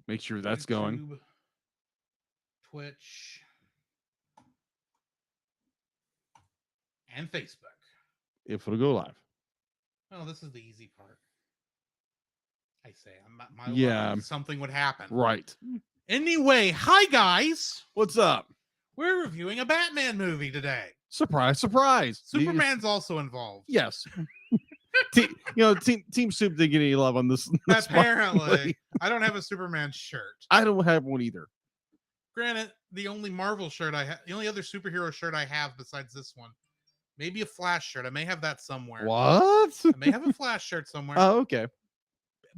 Make sure that's YouTube, going. Twitch, and Facebook. If it'll go live. Oh, this is the easy part. I say, my Yeah. luck, something would happen. Right. Anyway, hi guys. What's up? We're reviewing a Batman movie today. Surprise, surprise. Superman's also involved. Yes. Team Soup didn't get any love on this. Apparently, I don't have a Superman shirt. I don't have one either. Granted, the only Marvel shirt I have, the only other superhero shirt I have besides this one, maybe a Flash shirt. I may have that somewhere. What? I may have a Flash shirt somewhere. Oh, okay.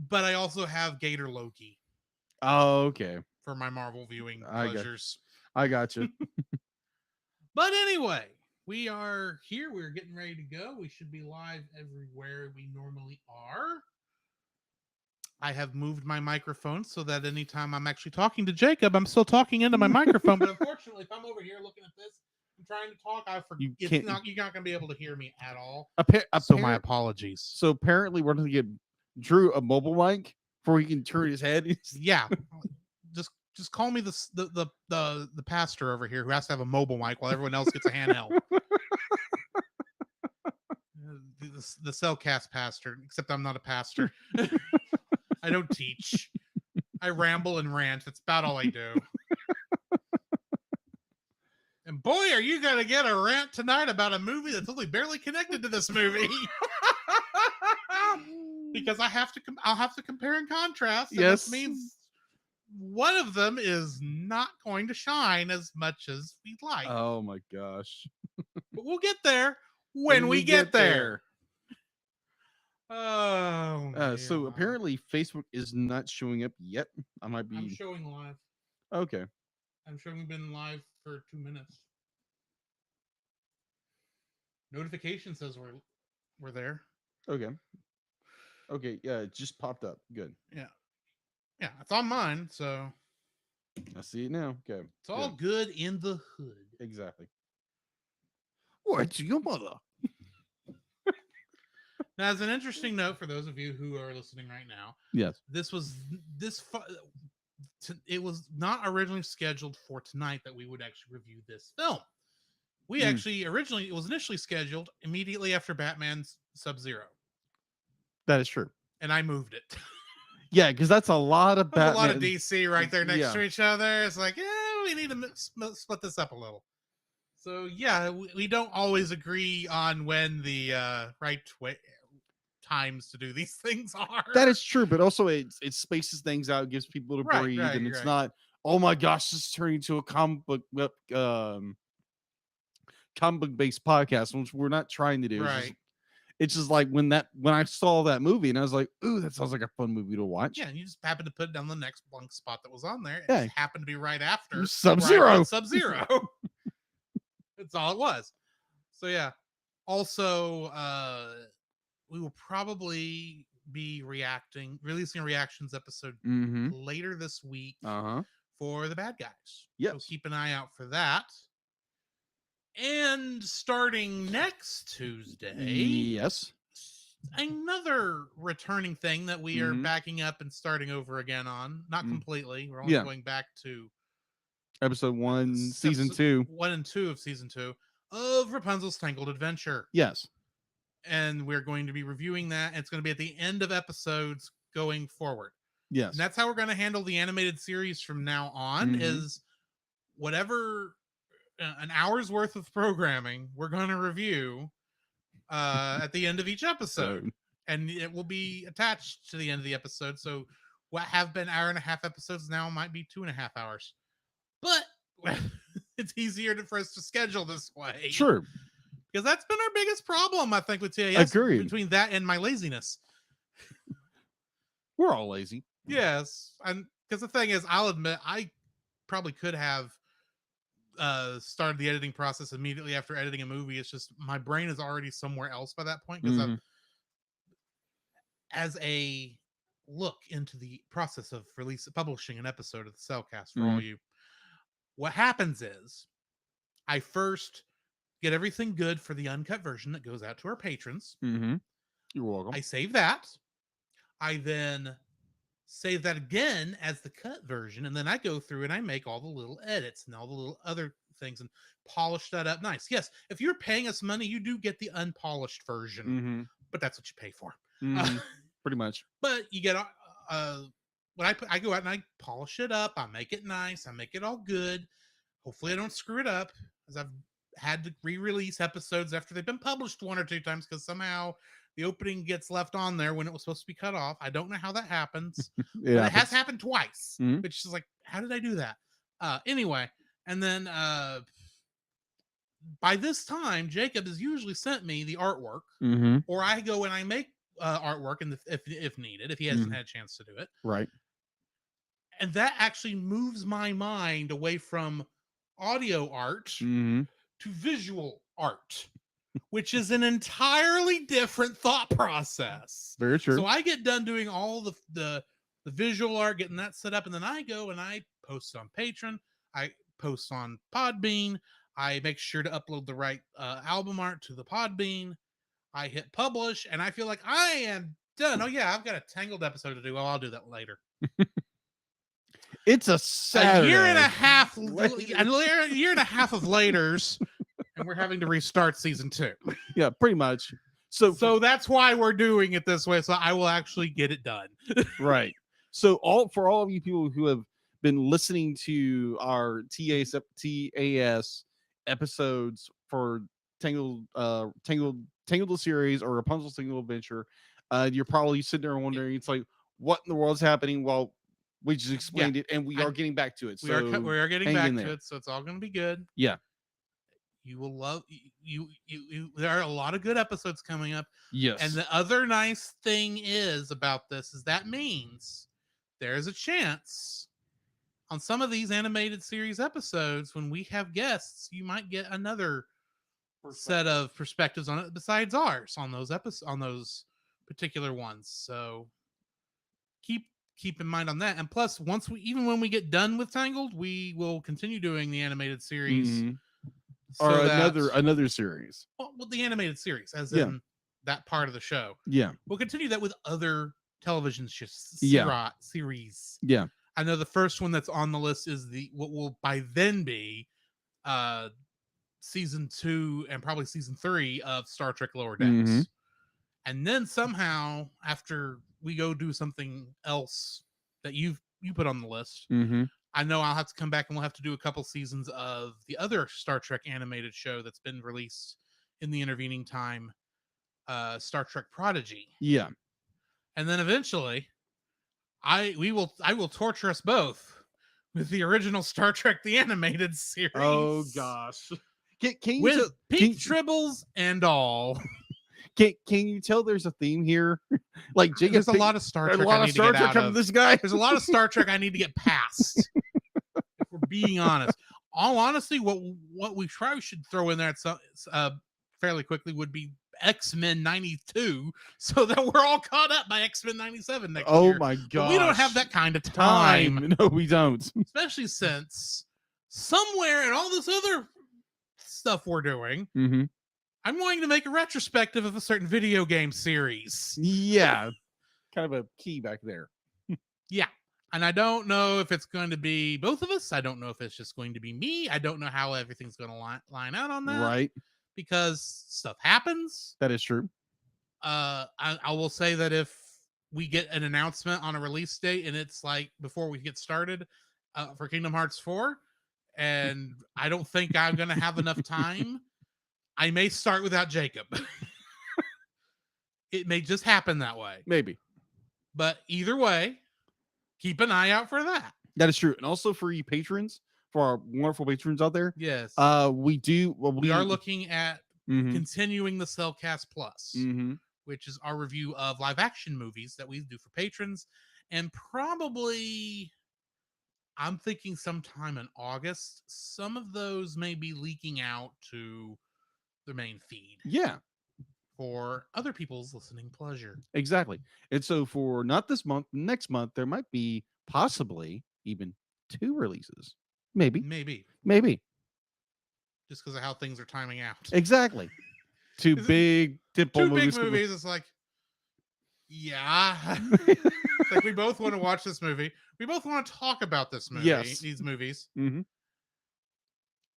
But I also have Gator Loki. Oh, okay. For my Marvel viewing pleasures. I got you. But anyway, we are here. We're getting ready to go. We should be live everywhere we normally are. I have moved my microphone so that anytime I'm actually talking to Jacob, I'm still talking into my microphone. But unfortunately, if I'm over here looking at this, I'm trying to talk, I forget. You're not going to be able to hear me at all. So my apologies. So apparently, we're going to get Drew a mobile mic before he can turn his head. Yeah. Just call me the pastor over here who has to have a mobile mic while everyone else gets a handheld. The Cellcast pastor, except I'm not a pastor. I don't teach. I ramble and rant. That's about all I do. And boy, are you going to get a rant tonight about a movie that's only barely connected to this movie. Because I'll have to compare and contrast. And yes. This means one of them is not going to shine as much as we'd like. Oh my gosh. But we'll get there when we get there. Oh. So apparently Facebook is not showing up yet. I'm showing live. Okay. I'm sure we've been live for 2 minutes. Notification says we're there. Okay, yeah, it just popped up. Good. Yeah, it's on mine, so I see it now. Okay. It's all good in the hood. Exactly. What's your mother? Now, as an interesting note for those of you who are listening right now, yes, it was not originally scheduled for tonight that we would actually review this film. We actually it was initially scheduled immediately after Batman's Sub-Zero. That is true. And I moved it. Yeah, because that's a lot of Batman. A lot of DC right there next to each other. It's like, we need to split this up a little. So, yeah, we don't always agree on when the right times to do these things are. That is true, but also it spaces things out, gives people to breathe, and it's not, oh my gosh, this is turning into a comic book based podcast, which we're not trying to do. Right. It's just like when I saw that movie and I was like, ooh, that sounds like a fun movie to watch. Yeah, and you just happened to put it down the next blank spot that was on there. Yeah. It happened to be right after Sub-Zero. Sub-Zero. That's all it was. So yeah. Also, we will probably be releasing a reactions episode later this week for The Bad Guys. Yes. So keep an eye out for that. And starting next Tuesday, yes, another returning thing that we are backing up and starting over again on. Not completely. We're only going back to episode 1, season 2. 1 and 2 of season 2 of Rapunzel's Tangled Adventure. Yes. And we're going to be reviewing that. And it's going to be at the end of episodes going forward. Yes. And that's how we're going to handle the animated series from now on is whatever an hour's worth of programming we're going to review at the end of each episode. And it will be attached to the end of the episode. So what have been 1.5 episodes now might be 2.5 hours. But it's easier for us to schedule this way. Sure. Because that's been our biggest problem, I think, with TAS. Agreed. Between that and my laziness. We're all lazy. Yes. And because the thing is, I'll admit, I probably could have started the editing process immediately after editing a movie. It's just my brain is already somewhere else by that point. Because as a look into the process of publishing an episode of the Cellcast for all you, what happens is I first get everything good for the uncut version that goes out to our patrons. You're welcome. I save that. I then save that again as the cut version, and then I go through and I make all the little edits and all the little other things and polish that up nice. Yes, if you're paying us money, you do get the unpolished version, but that's what you pay for. Pretty much. But you get when I go out and I polish it up, I make it nice, I make it all good. Hopefully I don't screw it up, as I've had to re-release episodes after they've been published 1 or 2 times because somehow the opening gets left on there when it was supposed to be cut off. I don't know how that happens. But it has happened twice, which is like, how did I do that? Anyway, and then by this time, Jacob has usually sent me the artwork, or I go and I make artwork, and if needed, if he hasn't had a chance to do it, right? And that actually moves my mind away from audio art to visual art, which is an entirely different thought process. Very true. So I get done doing all the visual art, getting that set up, and then I go and I post on Patreon, I post on Podbean, I make sure to upload the right album art to the Podbean, I hit publish, and I feel like I am done. Oh yeah, I've got a Tangled episode to do. Well, I'll do that later. It's a Saturday. A year and a half of laters, and we're having to restart season 2. Yeah, pretty much. So that's why we're doing it this way. So I will actually get it done. Right. So for all of you people who have been listening to our TAS episodes for Tangled the series or Rapunzel Single Adventure, you're probably sitting there wondering, it's like, what in the world's happening? Well, we just explained it, and we are getting back to it. We are getting back to it, so it's all going to be good. Yeah, you will love you. There are a lot of good episodes coming up. Yes, and the other nice thing is about this is that means there's a chance on some of these animated series episodes when we have guests, you might get another set of perspectives on it besides ours on those particular ones. So keep in mind on that. And plus, even when we get done with Tangled, we will continue doing the animated series or another series. Well, the animated series, as in that part of the show. Yeah, we'll continue that with other television series. Yeah, I know the first one that's on the list is what will by then be season 2 and probably season 3 of Star Trek Lower Decks. And then somehow after we go do something else that you put on the list, I know I'll have to come back and we'll have to do a couple seasons of the other Star Trek animated show that's been released in the intervening time, Star Trek Prodigy. Yeah. And then eventually I will torture us both with the original Star Trek the animated series. Oh gosh. Can you with pink tribbles and all. Can you tell there's a theme here? Like there's a lot of Star Trek. This guy. There's a lot of Star Trek I need to get past. If we're being honest. All honesty, what we probably should throw in there fairly quickly would be X-Men 92, so that we're all caught up by X-Men 97 next year. Oh my god. But we don't have that kind of time. No, we don't. Especially since somewhere in all this other stuff we're doing, I'm wanting to make a retrospective of a certain video game series. Yeah. Kind of a key back there. Yeah. And I don't know if it's going to be both of us. I don't know if it's just going to be me. I don't know how everything's going to line out on that. Right. Because stuff happens. That is true. I will say that if we get an announcement on a release date and it's like before we get started for Kingdom Hearts 4, and I don't think I'm going to have enough time, I may start without Jacob. It may just happen that way. Maybe. But either way, keep an eye out for that. That is true. And also for you patrons, for our wonderful patrons out there. Yes. We are looking at continuing the Cellcast Plus, which is our review of live action movies that we do for patrons. And probably, I'm thinking sometime in August, some of those may be leaking out to the main feed. Yeah. For other people's listening pleasure. Exactly. And so for not this month, next month, there might be possibly even 2 releases. Maybe. Just because of how things are timing out. Exactly. 2 big movies. It's like, Yeah. Like we both want to watch this movie. We both want to talk about this movie, Yes. these movies, Mm-hmm.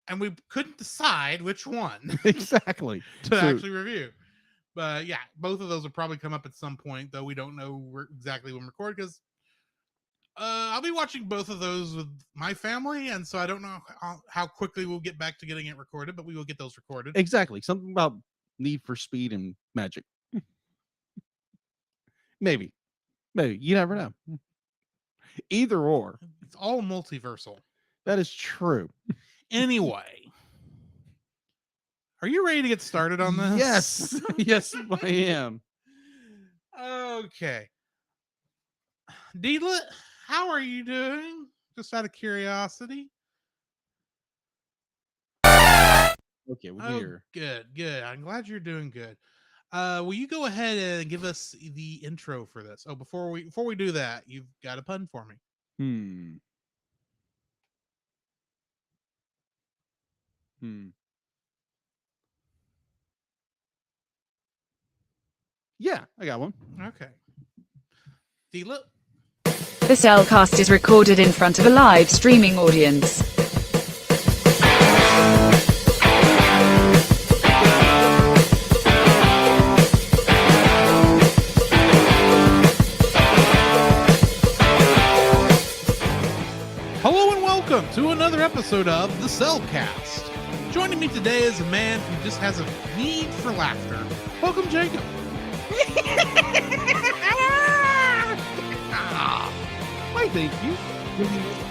and we couldn't decide which one Exactly. to So- actually review. But yeah, both of those will probably come up at some point, though we don't know exactly when we record because I'll be watching both of those with my family, and so I don't know how quickly we'll get back to getting it recorded, but we will get those recorded. Exactly. Something about Need for Speed and magic. Maybe. You never know. Either or. It's all multiversal. That is true. Anyway, are you ready to get started on this? Yes. Yes, I am. Okay. Deedlet, how are you doing? Just out of curiosity. Okay, we're Oh, here. good. I'm glad you're doing good. Will you go ahead and give us the intro for this? Oh, before we do that, you've got a pun for me. Yeah, I got one. Okay. Deedlet. The Cellcast is recorded in front of a live streaming audience. Hello and welcome to another episode of the Cellcast. Joining me today is a man who just has a need for laughter. Welcome, Jacob. Why, thank you.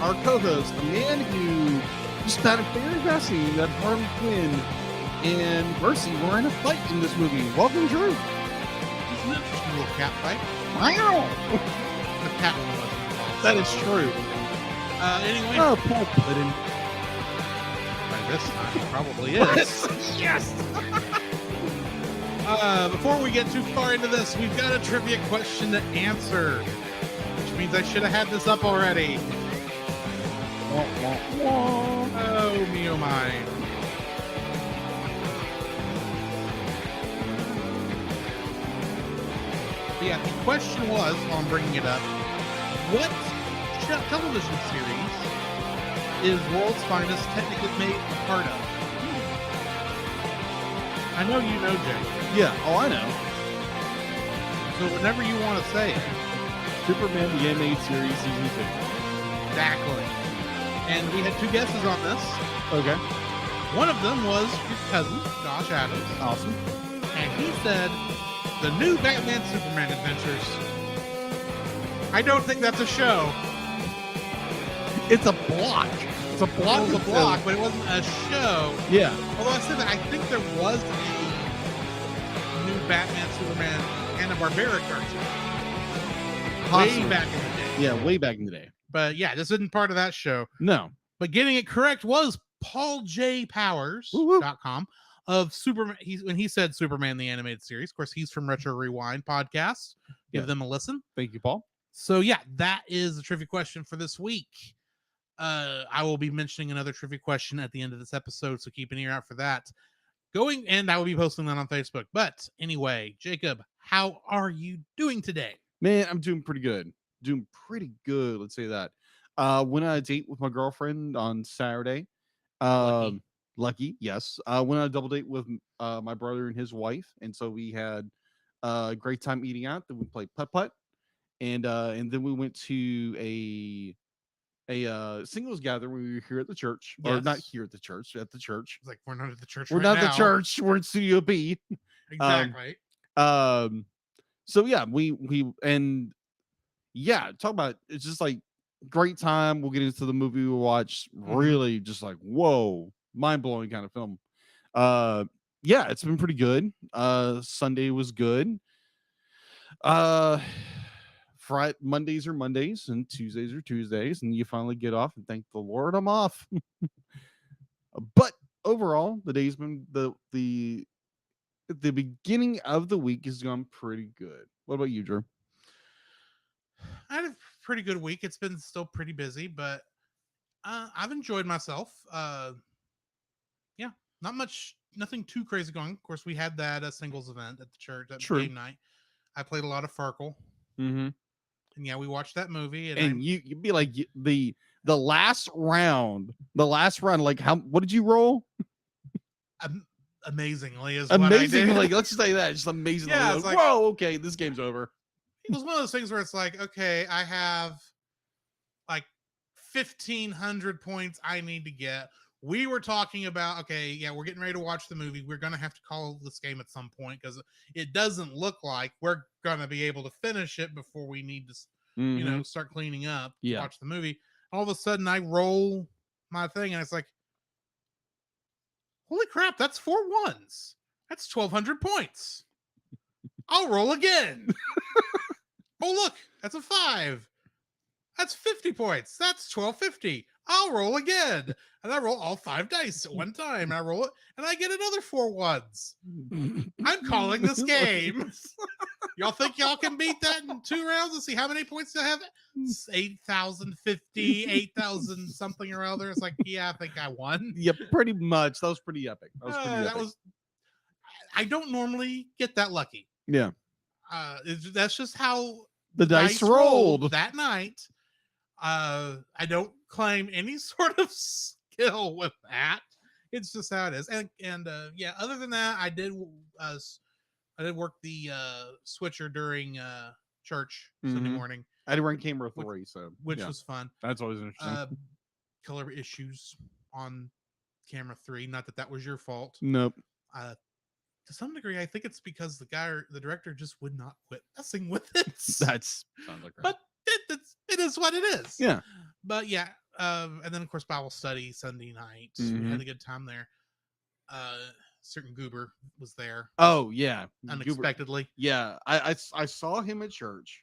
Our co-host, the man who just had a very fascinating that Harley Quinn and Mercy were in a fight in this movie. Welcome, Drew. Just an interesting little cat fight. Wow. The cat one wasn't involved, That is so- true. Anyway, Oh, Paul Puddin. by this time it probably is. Yes. Before we get too far into this, we've got a trivia question to answer, which means I should have had this up already. Oh, me oh my. But yeah, the question was, while I'm bringing it up, what television series is World's Finest technically made a part of? I know you know, Jake. Yeah. Oh, I know. So whenever you want to say it, Superman the animated series season 2. exactly. And we had two guesses on this. Okay. One of them was your cousin, Josh Adams, Awesome. and he said the new Batman Superman Adventures. I don't think that's a show. It's a block. It's a block. It was a of block, but it wasn't a show. film. Yeah. Although I said that, I think there was a new Batman Superman Hanna-Barbera cartoon Possibly. way back in the day. Yeah, way back in the day. But yeah, this isn't part of that show. No. But getting it correct was PaulJPowers.com of Superman. When he said Superman the animated series, of course, he's from Retro Rewind podcast. Give Yeah. them a listen. Thank you, Paul. So yeah, that is the trivia question for this week. I will be mentioning another trivia question at the end of this episode, so keep an ear out for that. And I will be posting that on Facebook. But anyway, Jacob, how are you doing today? Man, I'm doing pretty good. Let's say that. Went on a date with my girlfriend on Saturday. Lucky, yes. Went on a double date with my brother and his wife, and so we had a great time eating out. Then we played putt putt, and then we went to a singles gathering when we were here at the church, or not Yes. here at the church, at the church. It's like we're not at the church. We're right not now. the church. We're in Studio B. Exactly. So yeah, we and yeah, talk about it's just like great time. We'll get into the movie we watch. Really just like whoa, mind-blowing kind of film. Yeah, it's been pretty good. Sunday was good. Mondays are Mondays and Tuesdays are Tuesdays, and you finally get off and thank the Lord I'm off. But overall, the day's been the beginning of the week has gone pretty good. What about you, Drew? I had a pretty good week. It's been still pretty busy, but I've enjoyed myself. Yeah, not much, nothing too crazy going. Of course, we had that singles event at the church, at True. game night. I played a lot of Farkle, Mm-hmm. and yeah, we watched that movie, and, And you'd be like the last round, like what did you roll? amazingly is Amazing, what I like did. let's just say that, just amazing. Yeah, Like, it's like- whoa, okay, this game's over. It was one of those things where it's like, okay, I have like 1,500 points I need to get. We were talking about, okay, yeah, we're getting ready to watch the movie. We're going to have to call this game at some point because it doesn't look like we're going to be able to finish it before we need to, you know, start cleaning up, Yeah. watch the movie. All of a sudden, I roll my thing and it's like, holy crap, that's 4 1s. That's 1,200 points. I'll roll again. Oh, look, that's a 5. That's 50 points. That's 1,250. I'll roll again. And I roll all 5 dice at one time. And I roll it, and I get another 4 1s. I'm calling this game. Y'all think y'all can beat that in 2 rounds and see how many points I have? 8,050, 8,000 something or other. It's like, yeah, I think I won. Yeah, pretty much. That was pretty epic. I don't normally get that lucky. Yeah. That's just how The dice rolled that night. I don't claim any sort of skill with that. It's just how it is. And yeah, other than that, I did work the switcher during church Sunday morning, I did run camera 3, so which yeah, was fun. that's always interesting. Color issues on camera 3. Not that was your fault. Nope. To some degree, I think it's because the director just would not quit messing with it. That's sounds like right. But it is what it is. Yeah. But yeah, and then of course Bible study Sunday night. We had a good time there. Certain Goober was there Oh yeah. unexpectedly. Goober. Yeah. I saw him at church,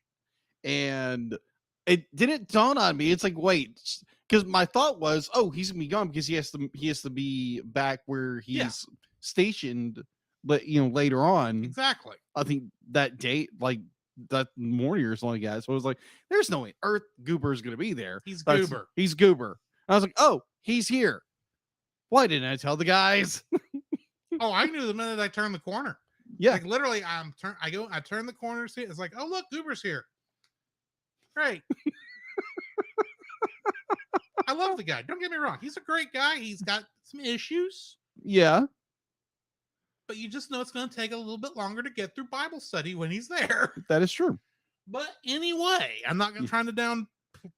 and it didn't dawn on me. It's like, wait, because my thought was, oh, he's gonna be gone because he has to be back where he's stationed, but later on. Exactly. I think that day, like that morning or something like that. So I was like, there's no way Earth Goober is going to be there. He's Goober. He's Goober. And I was like, oh, he's here. Why didn't I tell the guys? Oh, I knew the minute I turned the corner. Yeah. Like literally, I turn the corner, see it's like, oh look, Goober's here. Great. I love the guy. Don't get me wrong. He's a great guy. He's got some issues. Yeah. But you just know it's going to take a little bit longer to get through Bible study when he's there. That is true. But anyway, I'm not trying to down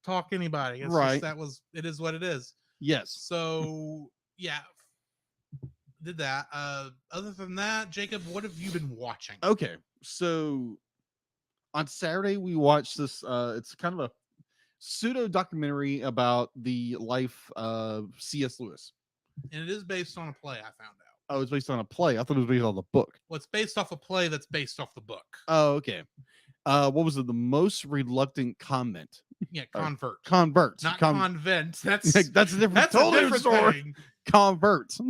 talk anybody. It's right. Just it is what it is. Yes. So yeah, did that. Other than that, Jacob, what have you been watching? Okay. So on Saturday we watched this. It's kind of a pseudo documentary about the life of C.S. Lewis. And it is based on a play, I found out. Oh, it's based on a play. I thought it was based on the book. Well, it's based off a play that's based off the book. Oh, okay. What was it? The most reluctant convent. Yeah, convert. Converts. Not convent. That's a different, that's totally a different story. thing. Converts.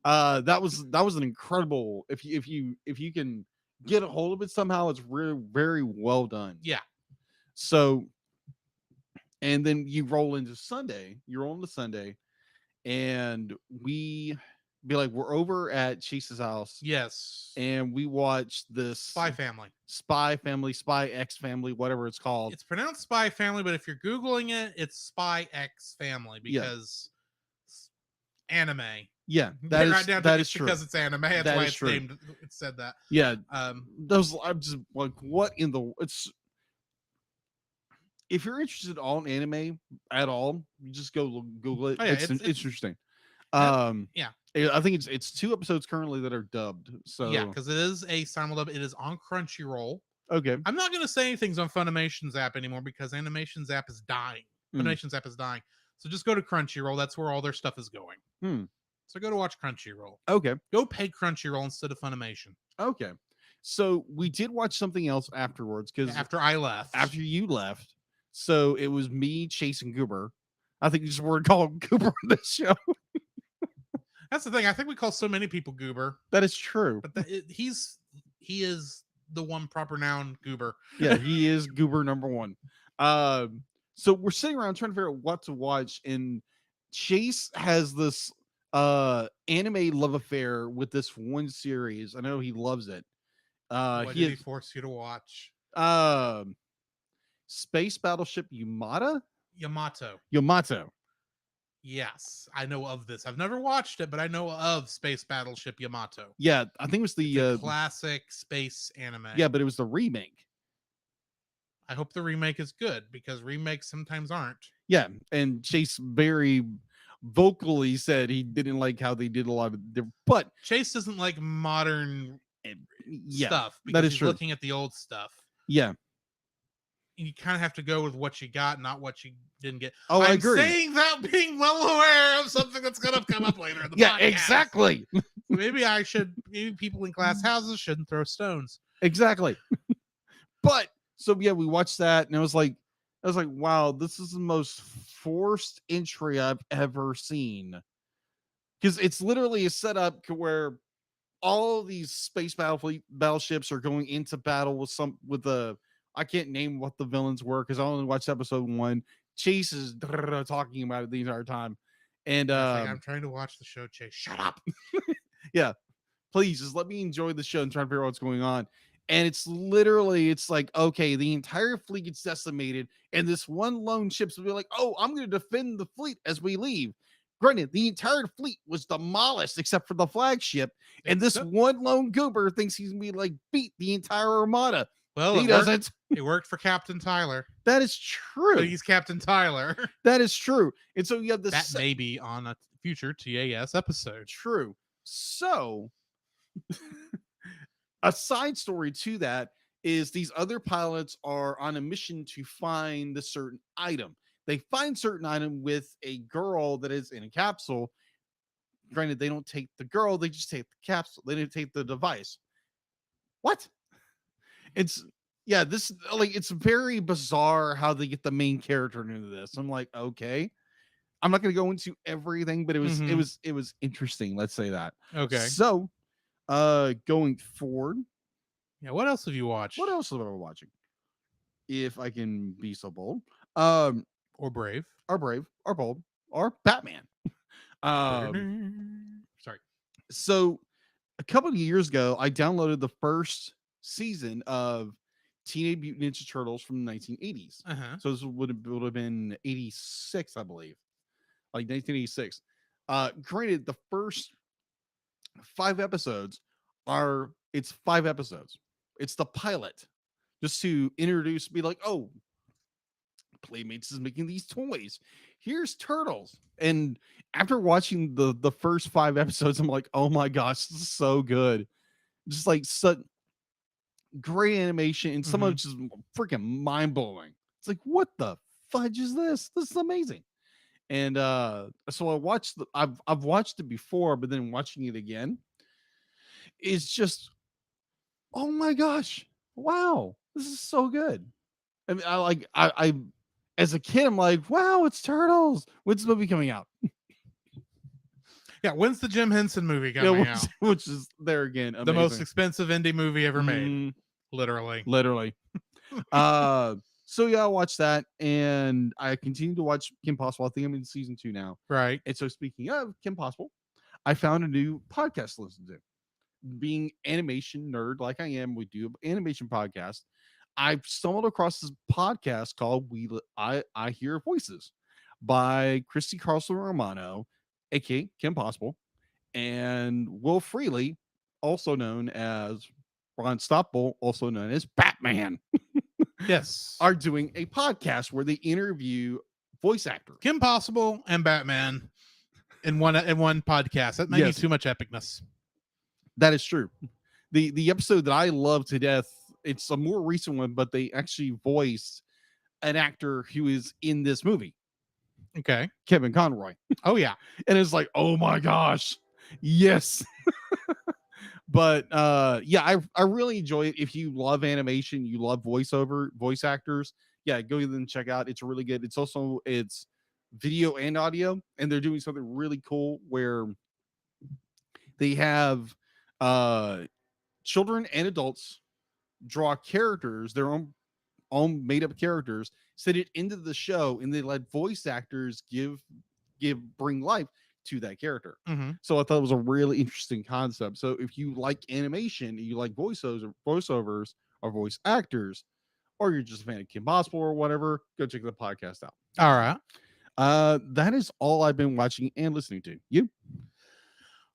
That was an incredible. If you can get a hold of it somehow, it's really very well done. Yeah. So, and then you roll into Sunday. You roll into Sunday, and we're over at Chase's house. Yes. And we watched this Spy Family, Spy X Family, whatever it's called. It's pronounced Spy Family, but if you're Googling it, it's Spy X Family because anime. Yeah, That is true. Because it's anime. That's that why is it's true. named. It said that. Yeah. Those I'm just like, what in the it's. If you're interested in anime at all, you just go Google it. Oh, yeah, it's interesting. Yeah. I think it's 2 episodes currently that are dubbed. So yeah, because it is a simuldub. It is on Crunchyroll. Okay. I'm not going to say anything's on Funimation's app anymore because Animation's app is dying. Funimation's app is dying. So just go to Crunchyroll. That's where all their stuff is going. So go to watch Crunchyroll. Okay. Go pay Crunchyroll instead of Funimation. Okay. So we did watch something else afterwards because after I left. After you left. So it was me, Chase, and Goober. I think just we're called Goober on this show. That's the thing. I think we call so many people Goober. That is true. But he is the one proper noun Goober. Yeah, he is Goober number 1. So we're sitting around trying to figure out what to watch, and Chase has this anime love affair with this one series. I know he loves it. What He did he had force you to watch? Space Battleship Yamato. Yamato. Yes, I know of this. I've never watched it, but I know of Space Battleship Yamato. Yeah, I think it was It's a the classic space anime. yeah, but it was the remake. I hope the remake is good because remakes sometimes aren't. Yeah, and Chase very vocally said he didn't like how they did a lot of their, but Chase doesn't like modern yeah, stuff because that is he's true. looking at the old stuff. Yeah. You kind of have to go with what you got, not what you didn't get. Oh, I I'm agree. saying that being well aware of something that's going to come up later in the Yeah, podcast. exactly. Maybe people in glass houses shouldn't throw stones. Exactly. But so yeah, we watched that and I was like, wow, this is the most forced entry I've ever seen. Because it's literally a setup where all these space battleships are going into battle with the I can't name what the villains were because I only watched episode 1. Chase is talking about it the entire time. And I'm trying to watch the show, Chase. Shut up. Yeah, please just let me enjoy the show and try to figure out what's going on. And it's like, okay, the entire fleet gets decimated, and this one lone ship's will be like, oh, I'm going to defend the fleet as we leave. Granted, the entire fleet was demolished except for the flagship, and this one lone goober thinks he's going to be like beat the entire armada. Well, he doesn't. It worked for Captain Tyler. That is true. But he's Captain Tyler. That is true. And so you have this. That may be on a future TAS episode. True. So a side story to that is these other pilots are on a mission to find a certain item. They find certain item with a girl that is in a capsule. Granted, they don't take the girl, they just take the capsule. They didn't take the device. What? It's this it's very bizarre how they get the main character into this. I'm like, okay. I'm not going to go into everything, but it was interesting. Let's say that. Okay. So, going forward, yeah. What else have you watched? What else have I been watching? If I can be so bold, or brave, or bold, or Batman. Sorry. So, a couple of years ago, I downloaded the first season of Teenage Mutant Ninja Turtles from the 1980s. So this would have been 86, I believe. Like 1986. Granted, the first 5 episodes it's 5 episodes. It's the pilot, just to introduce, be like, oh, Playmates is making these toys. Here's Turtles. And after watching the first 5 episodes, I'm like, oh my gosh, this is so good. Just like such great animation, and some of it's just freaking mind blowing. It's like, what the fudge is this? This is amazing. And so I've watched it before, but then watching it again is just, oh my gosh, wow, this is so good. I mean, I as a kid, I'm like, wow, it's Turtles. When's the movie coming out? Yeah, when's the Jim Henson movie coming out? Which is there again, amazing. The most expensive indie movie ever made. Literally. So yeah, I watched that, and I continue to watch Kim Possible. I think I'm in season 2 now. Right. And so speaking of Kim Possible, I found a new podcast to listen to. Being animation nerd like I am, we do an animation podcast. I stumbled across this podcast called I Hear Voices by Christy Carlson Romano, aka Kim Possible, and Will Freely, also known as Ron Stoppel, also known as Batman. Yes. Are doing a podcast where they interview voice actors. Kim Possible and Batman in one podcast. That might be too much epicness. That is true. The episode that I love to death, it's a more recent one, but they actually voiced an actor who is in this movie. Okay. Kevin Conroy. Oh yeah. And it's like, oh my gosh. Yes. But yeah, I really enjoy it. If you love animation, you love voice actors, yeah, go ahead and check out. It's really good. It's video and audio, and they're doing something really cool where they have children and adults draw characters, their own made up characters, set it into the show, and they let voice actors bring life to that character. Mm-hmm. So I thought it was a really interesting concept. So if you like animation, you like voiceovers or voice actors, or you're just a fan of Kim Possible or whatever, go check the podcast out. All right. That is all I've been watching and listening to. You?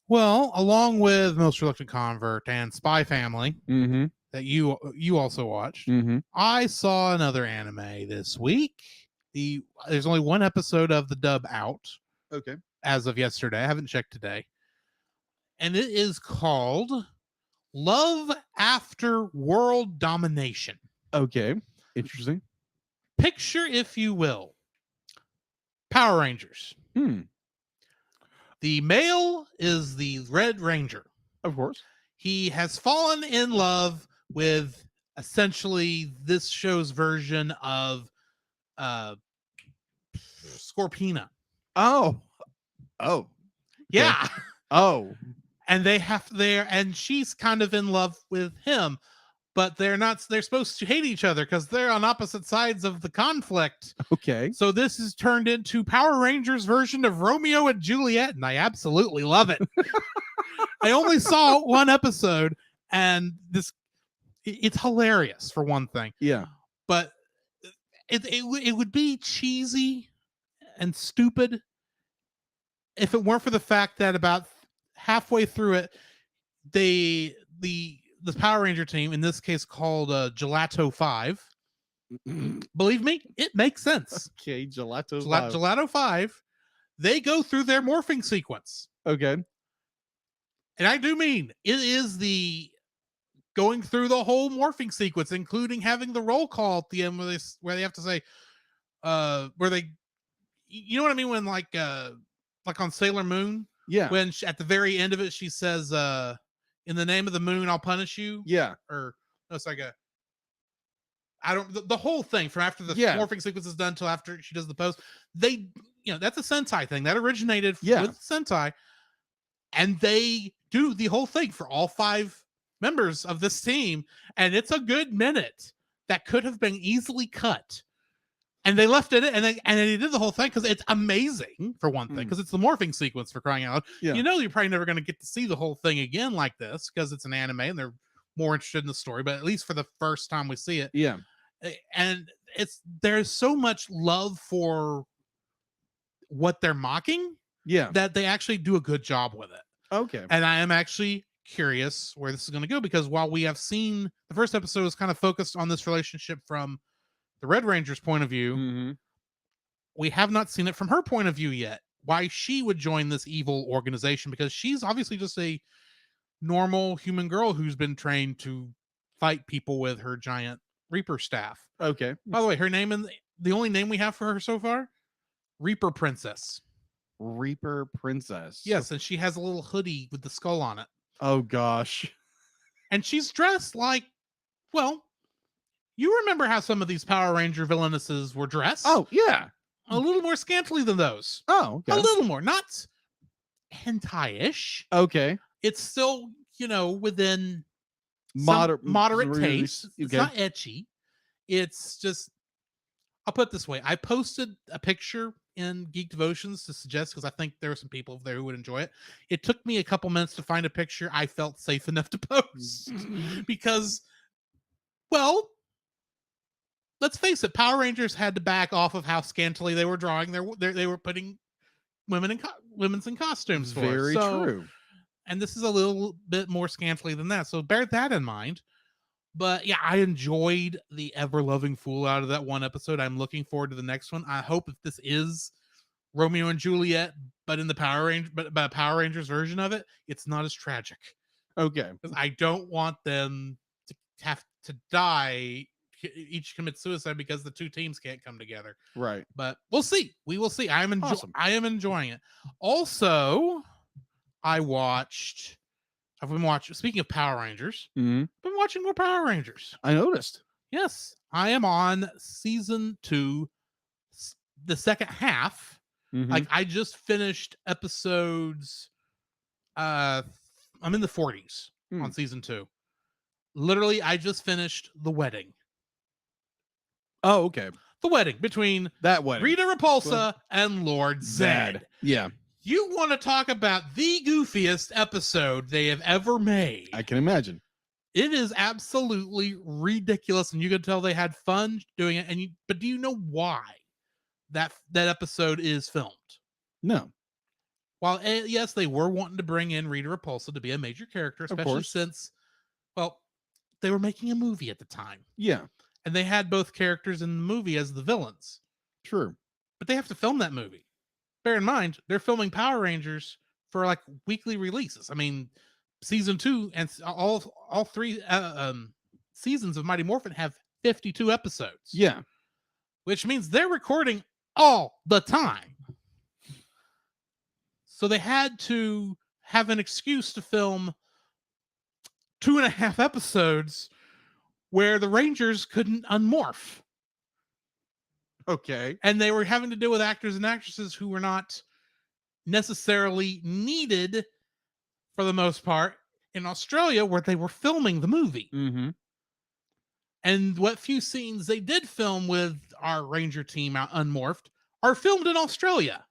Well, along with Most Reluctant Convert and Spy Family Mm-hmm. that you also watched, Mm-hmm. I saw another anime this week. There's only one episode of the dub out Okay. as of yesterday. I haven't checked today. And it is called Love After World Domination. Okay. Interesting. Picture, if you will, Power Rangers. The male is the Red Ranger. Of course. He has fallen in love with essentially this show's version of Scorpina. Oh. Yeah. Oh. And and she's kind of in love with him, but they're supposed to hate each other because they're on opposite sides of the conflict. Okay. So this is turned into Power Rangers version of Romeo and Juliet, and I absolutely love it. I only saw one episode, and it's hilarious for one thing. Yeah. But it would be cheesy and stupid if it weren't for the fact that about halfway through it, the Power Ranger team, in this case called Gelato 5, believe me, it makes sense. Okay. Gelato. Gelato 5, they go through their morphing sequence. Okay. And I do mean it is the going through the whole morphing sequence, including having the roll call at the end where they have to say, where they, you know what I mean? When like on Sailor Moon, Yeah. when at the very end of it, she says, in the name of the moon, I'll punish you. Yeah. Or no, it's like the whole thing from after the morphing sequence is done till after she does the pose. They, that's a Sentai thing that originated with Sentai. And they do the whole thing for all 5 members of this team. And it's a good minute that could have been easily cut. And they left it, and they did the whole thing because it's amazing, for one thing, because it's the morphing sequence, for crying out loud. Yeah. You're probably never going to get to see the whole thing again like this because it's an anime and they're more interested in the story. But at least for the first time we see it. Yeah. And there's so much love for what they're mocking that they actually do a good job with it. Okay. And I am actually curious where this is going to go, because while we have seen the first episode is kind of focused on this relationship from the Red Ranger's point of view, we have not seen it from her point of view yet. Why she would join this evil organization, because she's obviously just a normal human girl who's been trained to fight people with her giant Reaper staff. Okay. By the way, her name, and the only name we have for her so far, Reaper Princess. Reaper Princess. Yes, and she has a little hoodie with the skull on it. Oh gosh. And she's dressed like, well, you remember how some of these Power Ranger villainesses were dressed? Oh yeah. A little more scantily than those. Oh, okay. A little more, not hentai-ish. Okay. It's still, within Moderate taste. Okay. It's not ecchi. It's just, I'll put it this way. I posted a picture in Geek Devotions to suggest, because I think there were some people there who would enjoy it. It took me a couple minutes to find a picture I felt safe enough to post because, well, let's face it, Power Rangers had to back off of how scantily they were drawing. They were putting women's in costumes for. Very true. And this is a little bit more scantily than that. So bear that in mind. But yeah, I enjoyed the ever-loving fool out of that one episode. I'm looking forward to the next one. I hope if this is Romeo and Juliet, but in the Power Rangers version of it, it's not as tragic. Okay. Because I don't want them to have to die, each commit suicide because the two teams can't come together. Right. But we'll see. We will see. Awesome. I am enjoying it. Also, I've been watching, speaking of Power Rangers, Mm-hmm. I've been watching more Power Rangers. I noticed. Yes, I am on season 2, the second half. Mm-hmm. Like, I just finished episodes. I'm in the 40s on season 2. Literally, I just finished the wedding. Oh, okay. The wedding between That wedding. Rita Repulsa and Lord Zed. Yeah. You want to talk about the goofiest episode they have ever made? I can imagine. It is absolutely ridiculous, and you can tell they had fun doing it. But do you know why that episode is filmed? No. While yes, they were wanting to bring in Rita Repulsa to be a major character, especially course. since, well, they were making a movie at the time, Yeah. and they had both characters in the movie as the villains. True. But they have to film that movie. Bear in mind, they're filming Power Rangers for like weekly releases. I mean, season 2 and all 3 seasons of Mighty Morphin have 52 episodes. Yeah. Which means they're recording all the time. So they had to have an excuse to film 2.5 episodes where the Rangers couldn't unmorph. Okay. And they were having to deal with actors and actresses who were not necessarily needed for the most part in Australia where they were filming the movie. Mm-hmm. And what few scenes they did film with our Ranger team out unmorphed are filmed in Australia.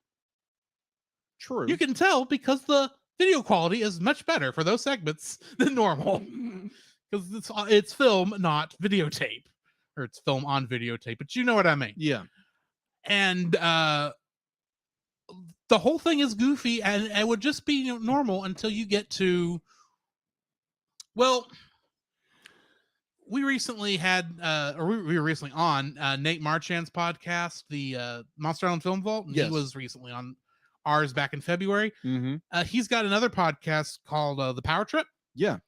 True. You can tell because the video quality is much better for those segments than normal. Because it's film, not videotape. Or it's film on videotape, but you know what I mean. Yeah. And the whole thing is goofy, and it would just be normal until you get to, well, we recently had, we were recently on Nate Marchand's podcast, the Monster Island Film Vault, and Yes. he was recently on ours back in February. Mm-hmm. He's got another podcast called The Power Trip. Yeah.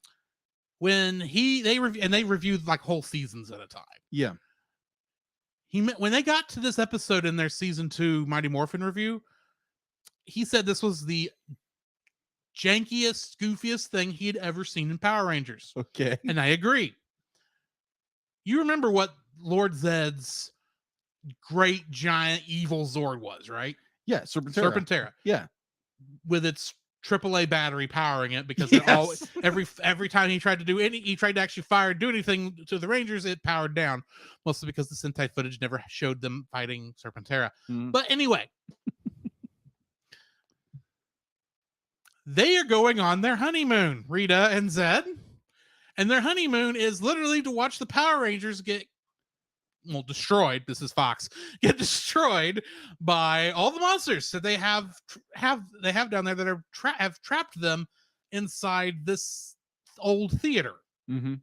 When they reviewed like whole seasons at a time. Yeah. When they got to this episode in their season 2 Mighty Morphin review, he said this was the jankiest, goofiest thing he had ever seen in Power Rangers. Okay. And I agree. You remember what Lord Zed's great giant evil Zord was, right? Yeah. Serpentera. Serpentera. Yeah. With its AAA battery powering it, because it all every time he tried to actually fire and do anything to the Rangers, it powered down, mostly because the Sentai footage never showed them fighting Serpentera. But anyway, they are going on their honeymoon, Rita and Zed, and their honeymoon is literally to watch the Power Rangers get destroyed. This is Fox. Get destroyed by all the monsters that they have down there that are have trapped them inside this old theater. Mm-hmm.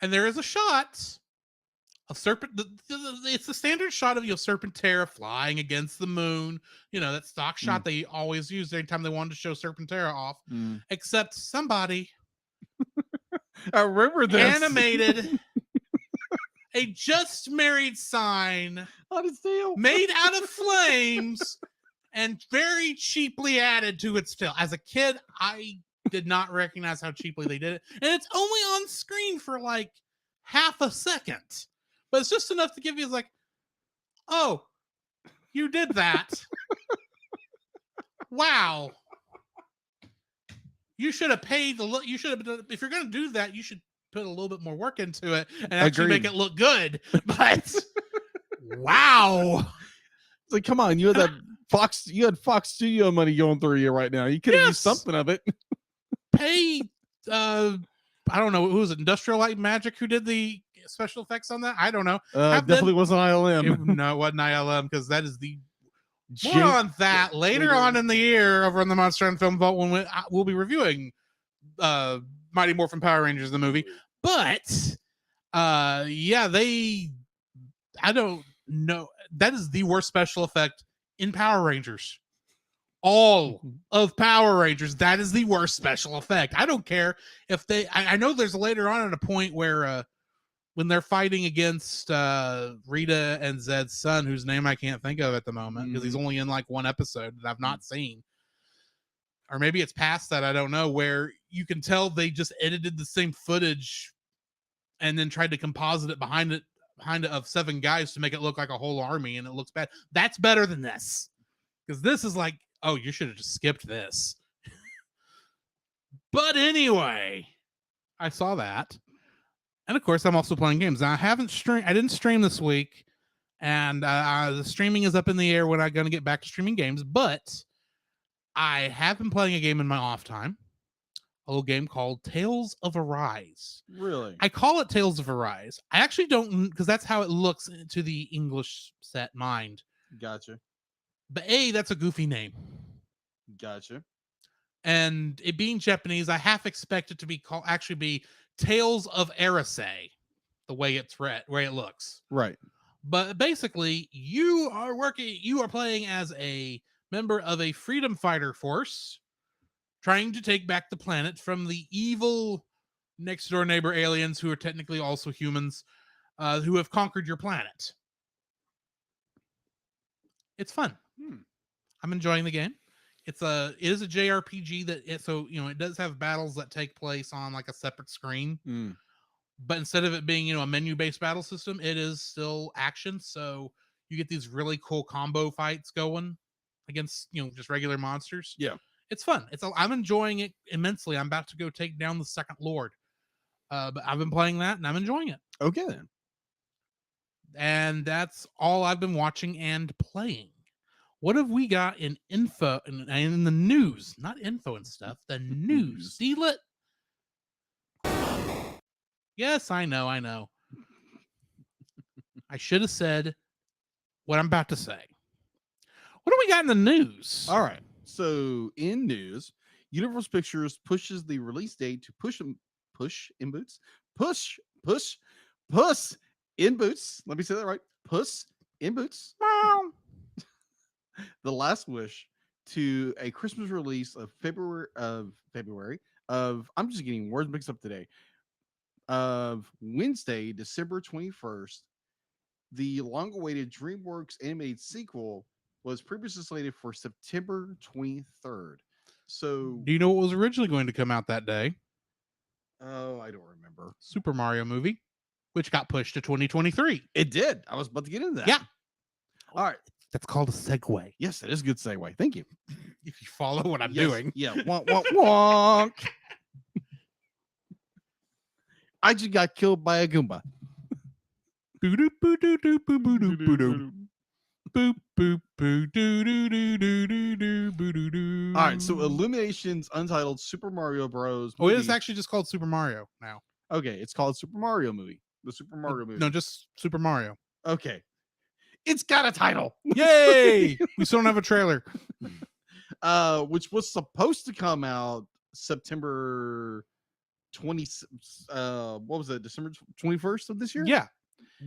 And there is a shot of it's the standard shot of Serpentera flying against the moon. You know, that stock shot they always use anytime they wanted to show Serpentera off. Except somebody I remember this. Animated a just married sign made out of flames and very cheaply added to its tail. As a kid, I did not recognize how cheaply they did it. And it's only on screen for like half a second. But it's just enough to give you like, oh, you did that. Wow. You should have paid you should have, if you're going to do that, you should put a little bit more work into it and actually make it look good. But wow. It's like, come on, you had Fox Studio money going through you right now. You could have used something of it. Pay I don't know, who was it, Industrial Light and Magic who did the special effects on that? I don't know. Definitely wasn't ILM. No, it wasn't ILM, because that is the more on that later on in the year over on the Monster Island Film Vault when we'll be reviewing Mighty Morphin Power Rangers, the movie. But yeah, I don't know. That is the worst special effect in Power Rangers. All of Power Rangers, that is the worst special effect. I don't care if I know there's later on at a point where when they're fighting against Rita and Zed's son, whose name I can't think of at the moment because he's only in like one episode that I've not seen. Or maybe it's past that, I don't know, where you can tell they just edited the same footage and then tried to composite it behind it of 7 guys to make it look like a whole army, and it looks bad. That's better than this. Because this is like, oh, you should have just skipped this. But anyway, I saw that. And of course, I'm also playing games. Now, I didn't stream this week And the streaming is up in the air when I'm going to get back to streaming games. But I have been playing a game in my off time, a little game called Tales of Arise. Really? I call it Tales of Arise. I actually don't, because that's how it looks to the English set mind. Gotcha. But that's a goofy name. Gotcha. And it being Japanese, I half expect it to be actually be Tales of Arise, the way it's read, way it looks. Right. But basically, you are playing as a member of a freedom fighter force trying to take back the planet from the evil next door neighbor aliens who are technically also humans who have conquered your planet. It's fun. I'm enjoying the game. It is a JRPG it does have battles that take place on like a separate screen. But instead of it being, a menu-based battle system, it is still action. So you get these really cool combo fights going against, just regular monsters. Yeah. It's fun. I'm enjoying it immensely. I'm about to go take down the second Lord. But I've been playing that and I'm enjoying it. Okay then. And that's all I've been watching and playing. What have we got in info and in the news? Not info and stuff. The news. Steal-it. Yes, I know. I should have said what I'm about to say. What do we got in the news? All right. So in news, Universal Pictures pushes the release date to Puss in Boots. Puss in Boots. Let me say that right. Puss in Boots. The Last Wish to a Christmas release of February of I'm just getting words mixed up today. Of Wednesday, December 21st. The long-awaited DreamWorks animated sequel was previously slated for September 23rd. So, do you know what was originally going to come out that day? Oh, I don't remember. Super Mario movie, which got pushed to 2023. It did. I was about to get into that. Yeah. All right. That's called a segue. Yes, that is a good segue. Thank you. If you follow what I'm doing. Yeah. Wonk, wonk, wonk. I just got killed by a Goomba. Boop boop boop boop boop boop boop boop boop boop doo doo doo doo doo doo boo doo doo. All right, so Illumination's untitled Super Mario Bros. Oh, it is actually just called Super Mario now. Okay, it's called Super Mario movie. The Super Mario movie. No, just Super Mario. Okay. It's got a title. Yay! We still don't have a trailer. Which was supposed to come out September 20 what was it? December 21st of this year? Yeah.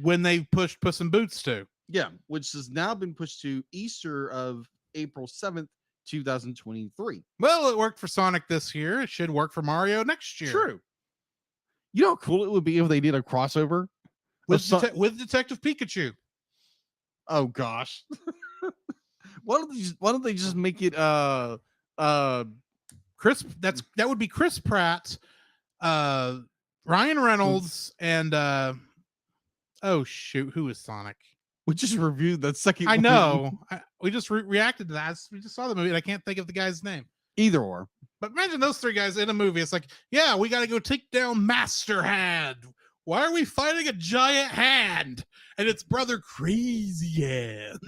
When they pushed Puss in Boots too. Yeah, which has now been pushed to Easter of April 7th, 2023. Well, it worked for Sonic this year. It should work for Mario next year. True. You know how cool it would be if they did a crossover with Detective Pikachu. Oh gosh. Why don't they just make it Chris, that would be Chris Pratt, Ryan Reynolds, and oh shoot, who is Sonic? We just reviewed that second I know. We just reacted to that. We just saw the movie and I can't think of the guy's name. Either or. But imagine those three guys in a movie. It's like, yeah, we got to go take down Master Hand. Why are we fighting a giant hand? And it's brother Crazy Hand.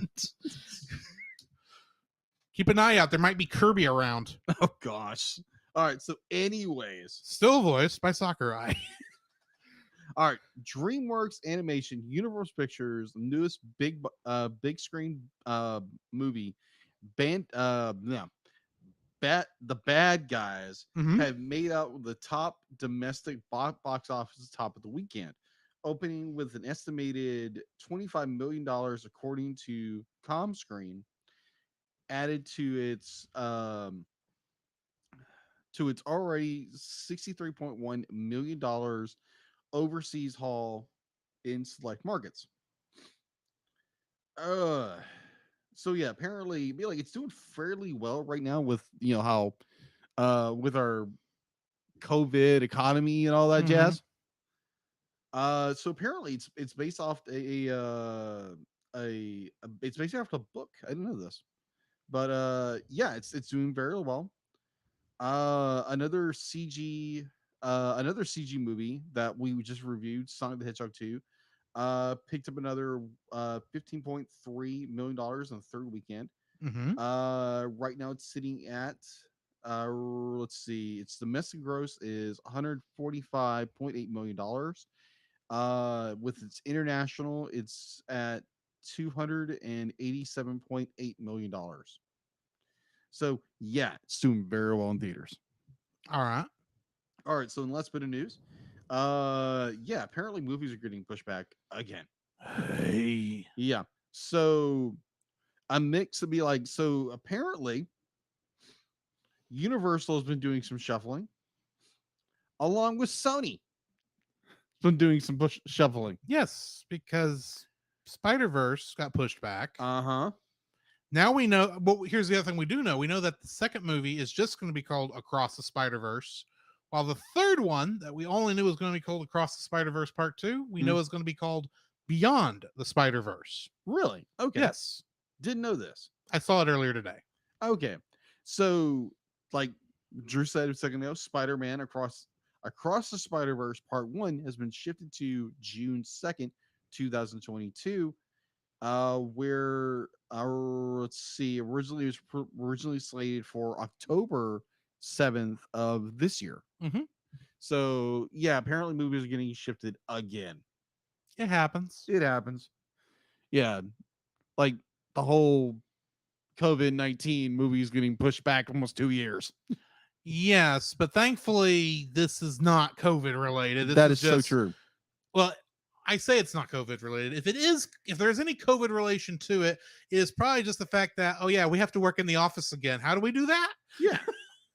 Keep an eye out. There might be Kirby around. Oh, gosh. All right. So, anyways. Still voiced by Sakurai. All right. DreamWorks Animation, Universal Pictures, newest big screen movie, The Bad Guys, have made out with the top domestic box office top of the weekend, opening with an estimated $25 million, according to ComScreen, added to its already $63.1 million overseas haul in select markets. So yeah, apparently, like, it's doing fairly well right now with how with our COVID economy and all that jazz. So apparently it's based off it's based off a book. I didn't know this, but yeah, it's doing very well. Another CG movie that we just reviewed, Sonic the Hedgehog 2. picked up another $15.3 million in the third weekend. Mm-hmm. Right now it's sitting at let's see, its domestic gross is $145.8 million. With its international, it's at $287.8 million. So yeah, it's doing very well in theaters. All right. All right, so in last bit of news, yeah, apparently movies are getting pushed back again. Hey. Yeah, so a mix to be like, so apparently Universal has been doing some shuffling, along with Sony. Been doing some shuffling. Yes, because Spider-Verse got pushed back. Uh-huh. Now we know, but here's the other thing we do know. We know that the second movie is just going to be called Across the Spider-Verse, while the third one that we only knew was going to be called Across the Spider-Verse Part 2, we know is going to be called Beyond the Spider-Verse. Really? Okay. Yes. Didn't know this. I saw it earlier today. Okay. So, like Drew said a second ago, Spider-Man Across the Spider-Verse Part 1 has been shifted to June 2nd, 2022. Where let's see, originally it was originally slated for October 7th of this year. Mhm. So yeah, apparently movies are getting shifted again. It happens. It happens. Yeah, like the whole COVID-19 movies getting pushed back almost 2 years. Yes, but thankfully this is not COVID related. This That is so just, true. well, I say it's not COVID related. If it is, if there's any COVID relation to it, it is probably just the fact that, oh yeah, we have to work in the office again. How do we do that? Yeah.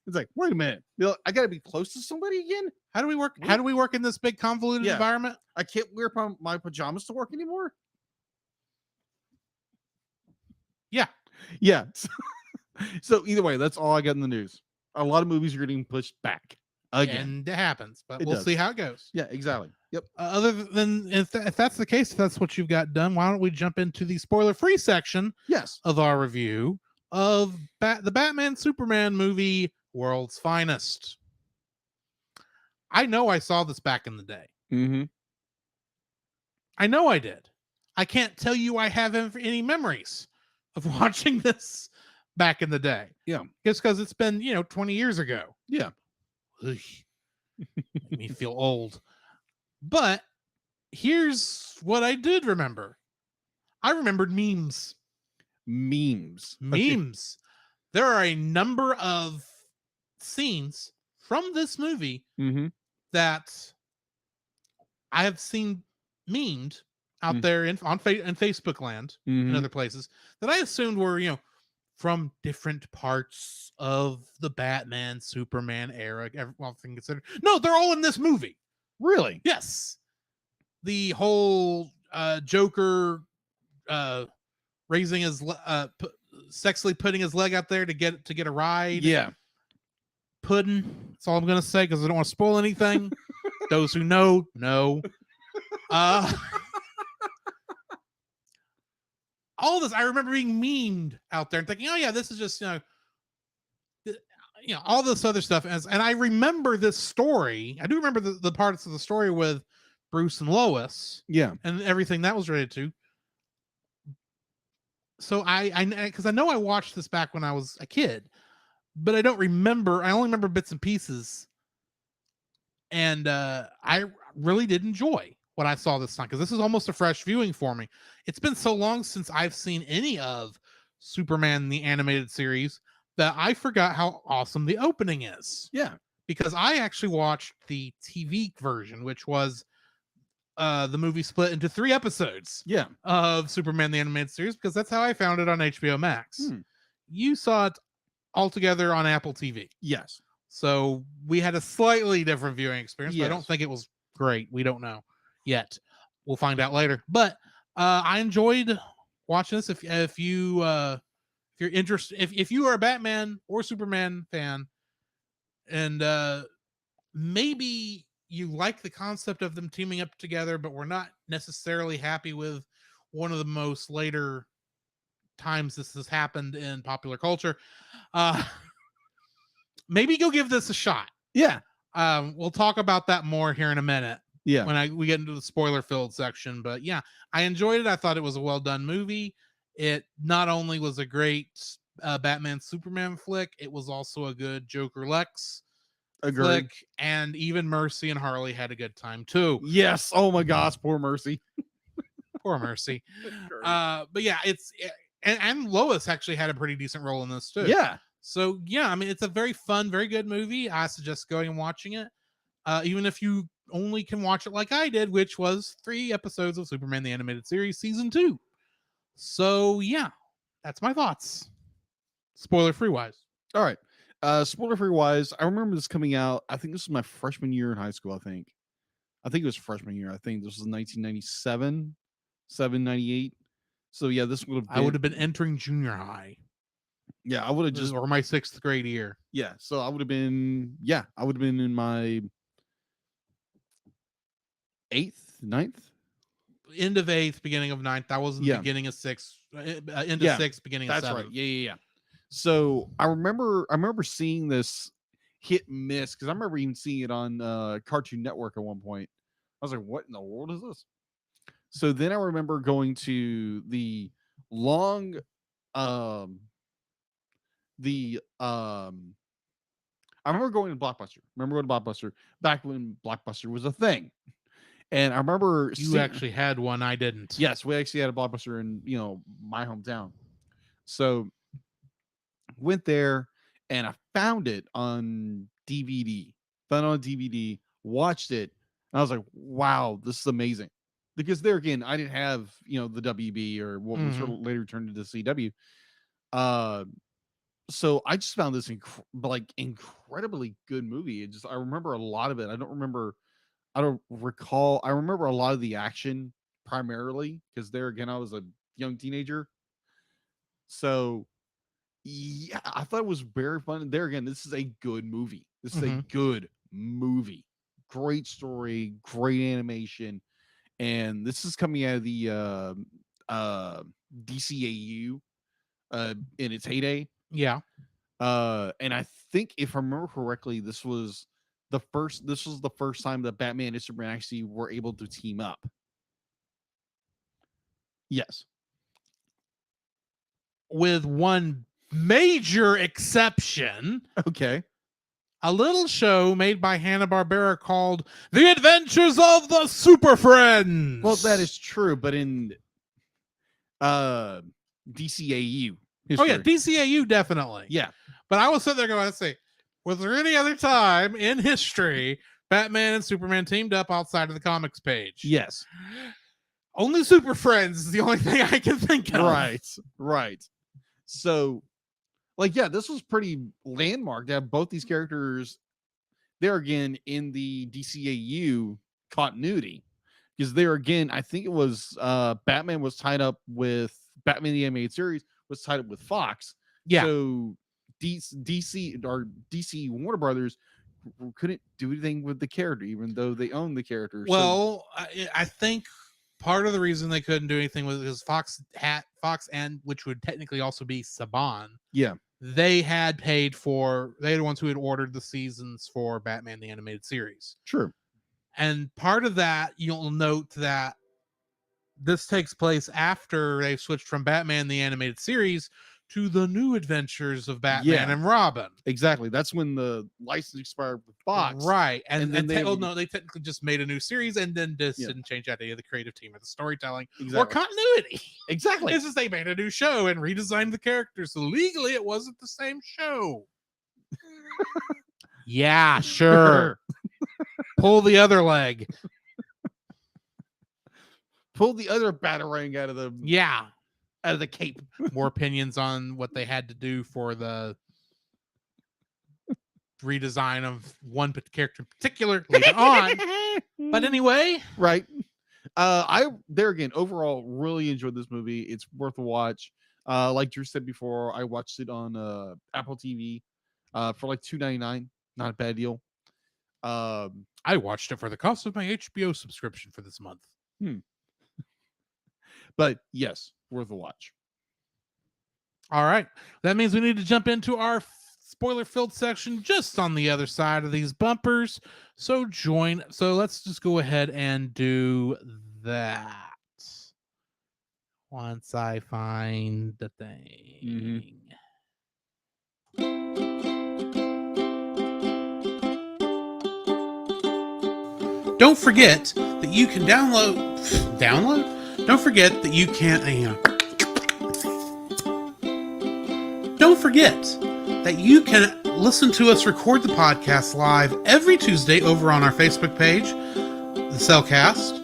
It's like, wait a minute. I got to be close to somebody again? How do we work? How do we work in this big convoluted Yeah. environment? I can't wear my pajamas to work anymore? Yeah. Yeah. So either way, that's all I got in the news. A lot of movies are getting pushed back again. And it happens, but It we'll does. see how it goes. Yeah, exactly. Yep. Other than if that's the case, if that's what you've got done, why don't we jump into the spoiler-free section Yes. of our review of the Batman Superman movie World's Finest. I know I saw this back in the day. Mm-hmm. I know I did. I can't tell you I have any memories of watching this back in the day. Yeah. Just because it's been, 20 years ago. Yeah. Ugh. Make me feel old. But here's what I did remember. I remembered memes. Memes. Memes. There are a number of scenes from this movie Mm-hmm. that I have seen memed out there in Facebook land and other places that I assumed were, from different parts of the Batman, Superman era, everything considered. No, they're all in this movie. Really? Yes. The whole Joker raising his sexually putting his leg out there to get a ride. Yeah. Pudding. That's all I'm gonna say because I don't want to spoil anything. Those who know. All this I remember being memed out there and thinking, oh yeah, this is just all this other stuff. And I remember this story. I do remember the parts of the story with Bruce and Lois. Yeah. And everything that was related to. So because I know I watched this back when I was a kid, but I don't remember. I only remember bits and pieces. And I really did enjoy what I saw this time because this is almost a fresh viewing for me. It's been so long since I've seen any of Superman the animated series that I forgot how awesome the opening is. Yeah. Because I actually watched the TV version, which was the movie split into 3 episodes. Yeah. Of Superman the animated series because that's how I found it on HBO Max. You saw it all together on Apple TV. Yes. So we had a slightly different viewing experience, but I don't Yes. think it was great. We don't know yet. We'll find out later. But I enjoyed watching this. If you're interested, if you are a Batman or Superman fan, and maybe you like the concept of them teaming up together, but we're not necessarily happy with one of the most later times this has happened in popular culture, maybe go give this a shot. Yeah. We'll talk about that more here in a minute. Yeah. when we get into the spoiler filled section. But yeah, I enjoyed it. I thought it was a well done movie. It not only was a great Batman Superman flick, it was also a good Joker Lex Agreed. flick, and even Mercy and Harley had a good time too. Yes. Oh my gosh, poor Mercy. Poor Mercy. Great. But yeah, and Lois actually had a pretty decent role in this too. Yeah. So yeah, I mean, it's a very fun, very good movie. I suggest going and watching it, even if you only can watch it like I did, which was 3 episodes of Superman the Animated Series season 2. So yeah, that's my thoughts. Spoiler free wise. All right. Spoiler free wise, I remember this coming out. I think this was my freshman year in high school. I think it was freshman year. I think this was 1997, 98. So yeah, this would have. I would have been entering junior high. Yeah, I would have just. Or my 6th grade year. Yeah, so I would have been. Yeah, I would have been in my 8th, 9th. End of 8th, beginning of 9th. That was the Yeah. beginning of 6th. End of Yeah, 6th, beginning of That's 7th. right. Yeah. So I remember seeing this hit and miss because I remember even seeing it on Cartoon Network at one point. I was like, "What in the world is this?" So then I remember going to the long, I remember going to Blockbuster. Remember going to Blockbuster back when Blockbuster was a thing, and I remember You actually had one. I didn't. Yes, we actually had a Blockbuster in my hometown. So went there and I found it on DVD. Found it on DVD, watched it, and I was like, "Wow, this is amazing." Because there again, I didn't have the WB or what was sort of later turned into CW. So I just found this incredibly good movie. I remember a lot of it. I don't recall. I remember a lot of the action primarily because there again, I was a young teenager. So yeah, I thought it was very fun. There again, this is a good movie. This is a good movie. Great story, great animation, and this is coming out of the DCAU in its heyday. Yeah. And I think if I remember correctly, this was the first time that Batman and Superman actually were able to team up. Yes. With one major exception, Okay. a little show made by Hanna-Barbera called The Adventures of the Super Friends. Well, that is true, but in DCAU history. Oh yeah, DCAU definitely. Yeah. But I was sitting there going, let's see, was there any other time in history Batman and Superman teamed up outside of the comics page? Yes. Only Super Friends is the only thing I can think of. Right. So, this was pretty landmark to have both these characters there again in the DCAU continuity. Because there again, I think it was Batman was tied up with Batman the Animated Series was tied up with Fox. Yeah. So DC Warner Brothers couldn't do anything with the character, even though they own the character. Well, I think part of the reason they couldn't do anything was because Fox and which would technically also be Saban. Yeah. They had paid for. They're the ones who had ordered the seasons for Batman the Animated Series. True. And part of that, you'll note that this takes place after they've switched from Batman the Animated Series to the New Adventures of Batman and Robin. Exactly. That's when the license expired with Fox. Right. And then they technically just made a new series and then just didn't change any of the creative team or the storytelling Exactly. or continuity. Exactly. It's just they made a new show and redesigned the characters. So legally it wasn't the same show. Yeah, sure. Pull the other leg. Pull the other batarang out of the cape. More opinions on what they had to do for the redesign of one character in particular later on. But anyway, right. I there again overall really enjoyed this movie. It's worth a watch. Like Drew said before, I watched it on Apple TV for like $2.99. Not a bad deal. I watched it for the cost of my HBO subscription for this month. But yes, worth a watch. All right. That means we need to jump into our spoiler-filled section just on the other side of these bumpers. So let's just go ahead and do that. Once I find the thing. Don't forget that you can Don't forget that you can Don't forget that you can listen to us record the podcast live every Tuesday over on our Facebook page, The Cellcast,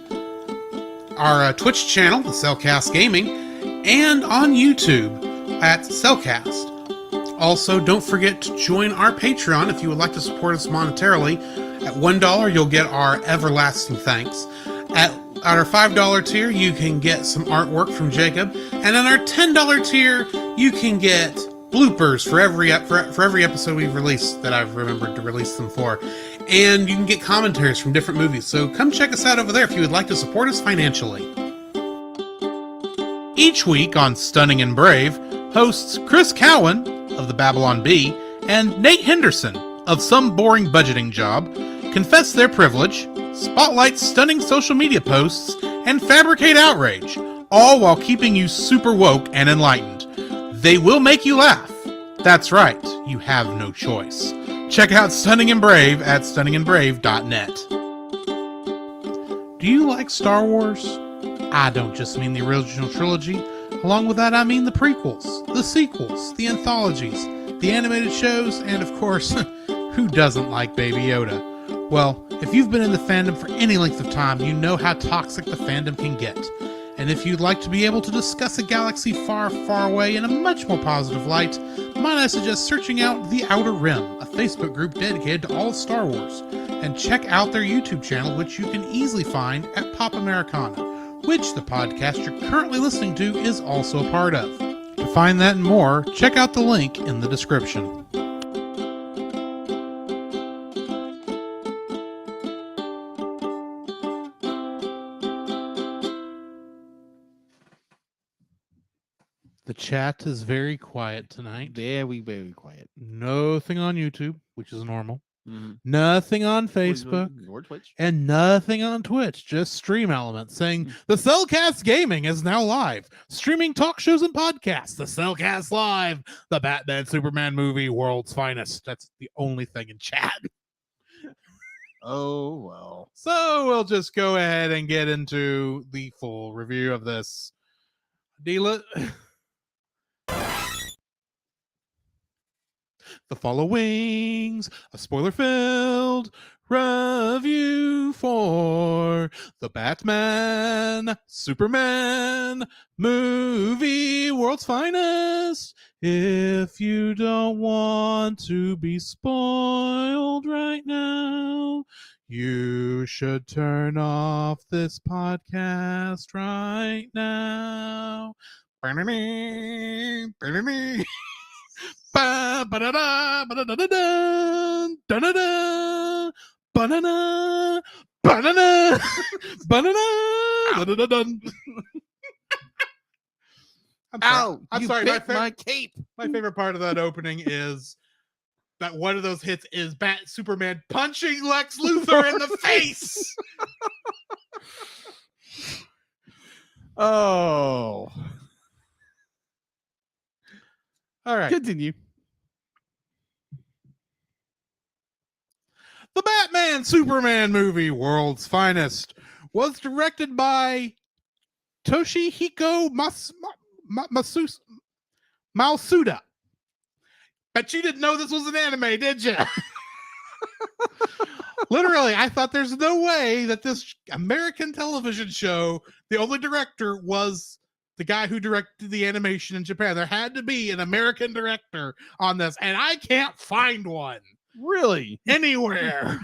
our Twitch channel, The Cellcast Gaming, and on YouTube at Cellcast. Also, don't forget to join our Patreon if you would like to support us monetarily. At $1, you'll get our everlasting thanks. At our $5 tier, you can get some artwork from Jacob, and at our $10 tier, you can get bloopers for every episode we've released that I've remembered to release them for, and you can get commentaries from different movies. So come check us out over there if you would like to support us financially. Each week on Stunning and Brave, hosts Chris Cowan of the Babylon Bee and Nate Henderson of Some Boring Budgeting Job confess their privilege, spotlight stunning social media posts, and fabricate outrage, all while keeping you super woke and enlightened. They will make you laugh. That's right, you have no choice. Check out Stunning and Brave at stunningandbrave.net. Do you like Star Wars? I don't just mean the original trilogy. Along with that, I mean the prequels, the sequels, the anthologies, the animated shows, and of course, who doesn't like Baby Yoda? Well, if you've been in the fandom for any length of time, you know how toxic the fandom can get. And if you'd like to be able to discuss a galaxy far, far away in a much more positive light, might I suggest searching out The Outer Rim, a Facebook group dedicated to all of Star Wars, and check out their YouTube channel, which you can easily find at Pop Americana, which the podcast you're currently listening to is also a part of. To find that and more, check out the link in the description. The chat is very quiet tonight. Very quiet. Nothing on YouTube, which is normal. Nothing on Facebook. Or Twitch. And nothing on Twitch. Just Stream Elements saying the Cellcast Gaming is now live. Streaming talk shows and podcasts. The Cellcast Live. The Batman Superman movie, World's Finest. That's the only thing in chat. Oh, well. So we'll just go ahead and get into the full review of this. The following's a spoiler-filled review for the Batman Superman movie, World's Finest. If you don't want to be spoiled right now, you should turn off this podcast right now. Ba-da-da, ba-da-da-da-da, da-da-da, ba-da-da, ba-da-da, ba-da-da, da-da-da-dun. Ow! I'm you sorry, bit my cape. My favorite part of that opening is that one of those hits is Superman punching Lex Luthor in the face. Oh. All right. Continue. The Batman Superman movie, World's Finest, was directed by Toshihiko Masuda. Bet you didn't know this was an anime, did you? Literally, I thought there's no way that this American television show, the only director was the guy who directed the animation in Japan. There had to be an American director on this, and I can't find one. Really? Anywhere.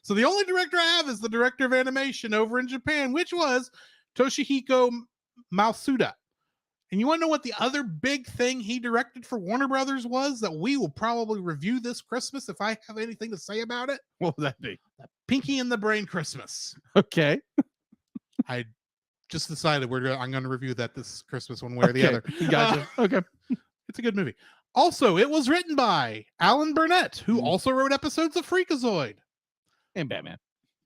So the only director I have is the director of animation over in Japan, which was Toshihiko Masuda. And you want to know what the other big thing he directed for Warner Brothers was that we will probably review this Christmas if I have anything to say about it? What would that be? Pinky and the Brain Christmas. Okay. I just decided I'm going to review that this Christmas one way or the other. Gotcha. Okay. It's a good movie. Also, it was written by Alan Burnett, who Mhm. also wrote episodes of Freakazoid. And Batman.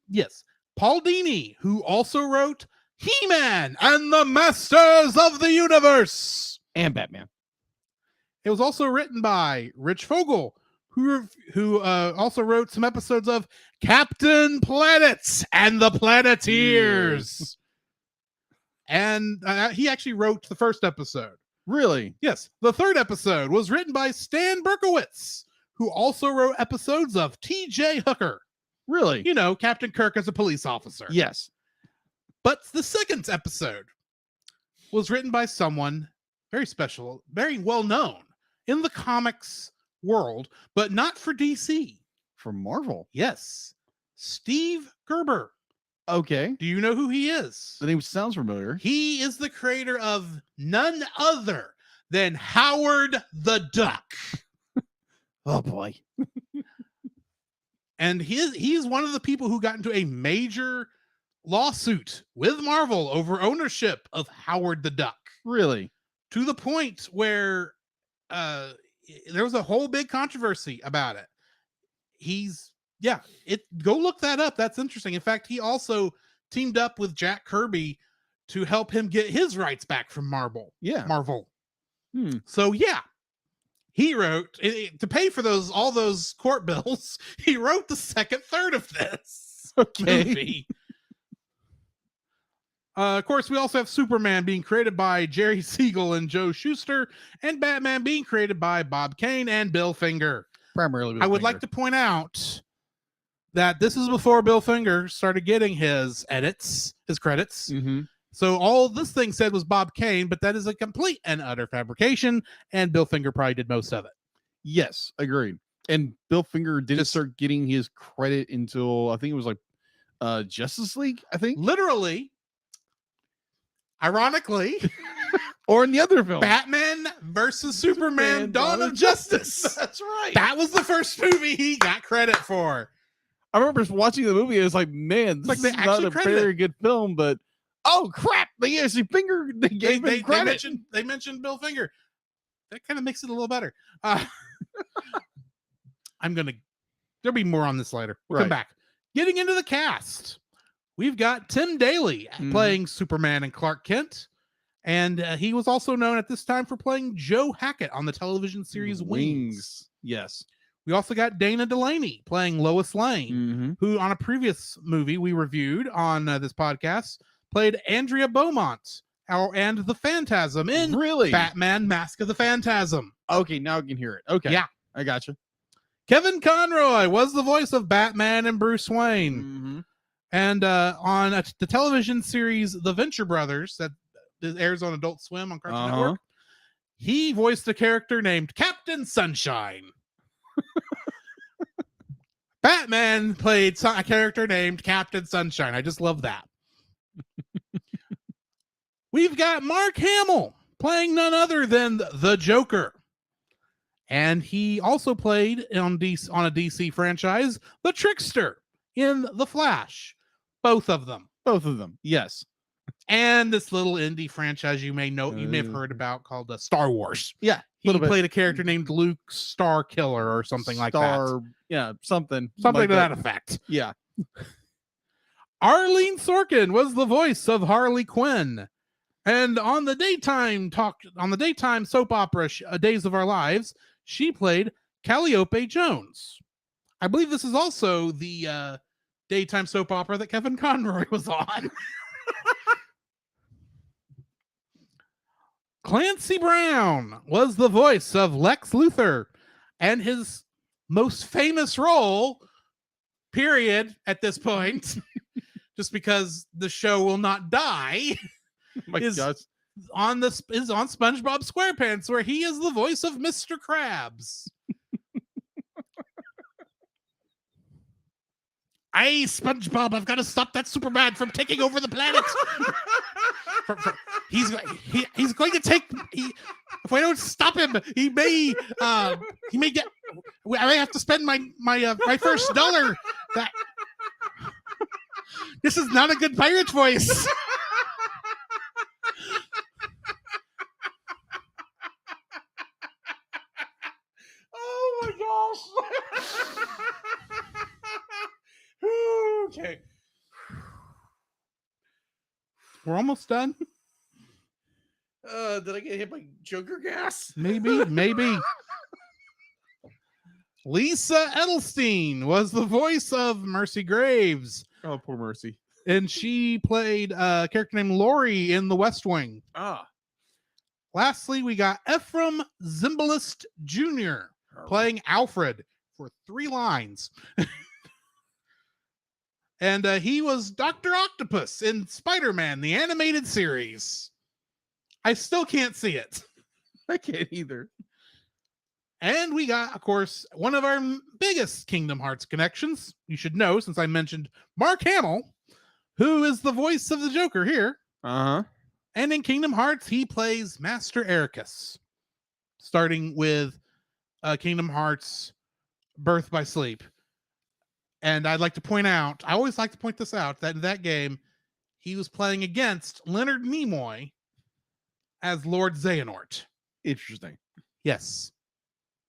Yes. Paul Dini, who also wrote He-Man and the Masters of the Universe. And Batman. It was also written by Rich Fogel, who also wrote some episodes of Captain Planets and the Planeteers. And he actually wrote the first episode. Really? Yes, the third episode was written by Stan Berkowitz, who also wrote episodes of T.J. Hooker. Really? You know, Captain Kirk as a police officer. Yes. But the second episode was written by someone very special, very well known in the comics world, but not for DC. For Marvel. Yes, Steve Gerber. Okay. Do you know who he is? The name sounds familiar. He is the creator of none other than Howard the Duck. Oh boy. And he's one of the people who got into a major lawsuit with Marvel over ownership of Howard the Duck, Really? to the point where there was a whole big controversy about it. Go look that up. That's interesting. In fact, he also teamed up with Jack Kirby to help him get his rights back from Marvel. Yeah. So yeah, he wrote to pay for all those court bills. He wrote the second third of this movie. Of course, we also have Superman being created by Jerry Siegel and Joe Shuster, and Batman being created by Bob Kane and Bill Finger. Primarily. Bill I would Finger. like to point out that this is before Bill Finger started getting his edits, his credits. Mm-hmm. So all this thing said was Bob Kane, but that is a complete and utter fabrication, and Bill Finger probably did most of it. Yes, agreed. And Bill Finger didn't Just- start getting his credit until I think it was like Justice League, I think. Literally, ironically, Or in the other film. Batman versus Superman, Dawn of Justice. That's right. That was the first movie he got credit for. I remember watching the movie, it was like, man, this Like, they is not actually a credited very good film, but oh crap, they actually they gave him credit. They mentioned Bill Finger. That kind of makes it a little better. There'll be more on this later. We'll come Right. back. Getting into the cast, we've got Tim Daly Mhm. playing Superman and Clark Kent. And he was also known at this time for playing Joe Hackett on the television series Wings. Yes. We also got Dana Delaney playing Lois Lane, Mm-hmm. who on a previous movie we reviewed on this podcast played Andrea Beaumont and the Phantasm in Really? Batman Mask of the Phantasm. Okay, now I can hear it. Okay. Yeah. I gotcha. Kevin Conroy was the voice of Batman and Bruce Wayne. Mm-hmm. And on the television series The Venture Brothers that airs on Adult Swim on Cartoon Network, he voiced a character named Captain Sunshine. Batman played a character named Captain Sunshine. I just love that. We've got Mark Hamill playing none other than the Joker. And he also played on a DC franchise, the Trickster in The Flash. Both of them. Both of them. Yes. And this little indie franchise you may have heard about called Star Wars. Yeah. He little bit. played a character named Luke Starkiller or something like that. Yeah, something. Something like to that effect. Yeah. Arlene Sorkin was the voice of Harley Quinn. And on the daytime soap opera Days of Our Lives, she played Calliope Jones. I believe this is also the daytime soap opera that Kevin Conroy was on. Clancy Brown was the voice of Lex Luthor, and his most famous role, period, at this point, just because the show will not die, My is gosh. on SpongeBob SquarePants, where he is the voice of Mr. Krabs. Hey, SpongeBob, I've got to stop that Superman from taking over the planet. He's going to take. If I don't stop him, he may get. I may have to spend my first dollar. That this is not a good pirate voice. my gosh. Okay. We're almost done. Did I get hit by Joker gas? Maybe. Lisa Edelstein was the voice of Mercy Graves, Oh, poor Mercy. and she played a character named Lori in The West Wing. Ah. Lastly, we got Ephraim Zimbalist Jr. playing Alfred for 3 lines. And he was Dr. Octopus in Spider-Man, the animated series. I still can't see it. I can't either. And we got, of course, one of our biggest Kingdom Hearts connections. You should know, since I mentioned Mark Hamill, who is the voice of the Joker here. Uh-huh. And in Kingdom Hearts, he plays Master Ericus, starting with Kingdom Hearts Birth by Sleep. And I'd like to point out, I always like to point this out, that in that game, he was playing against Leonard Nimoy as Lord Xehanort. Interesting. Yes.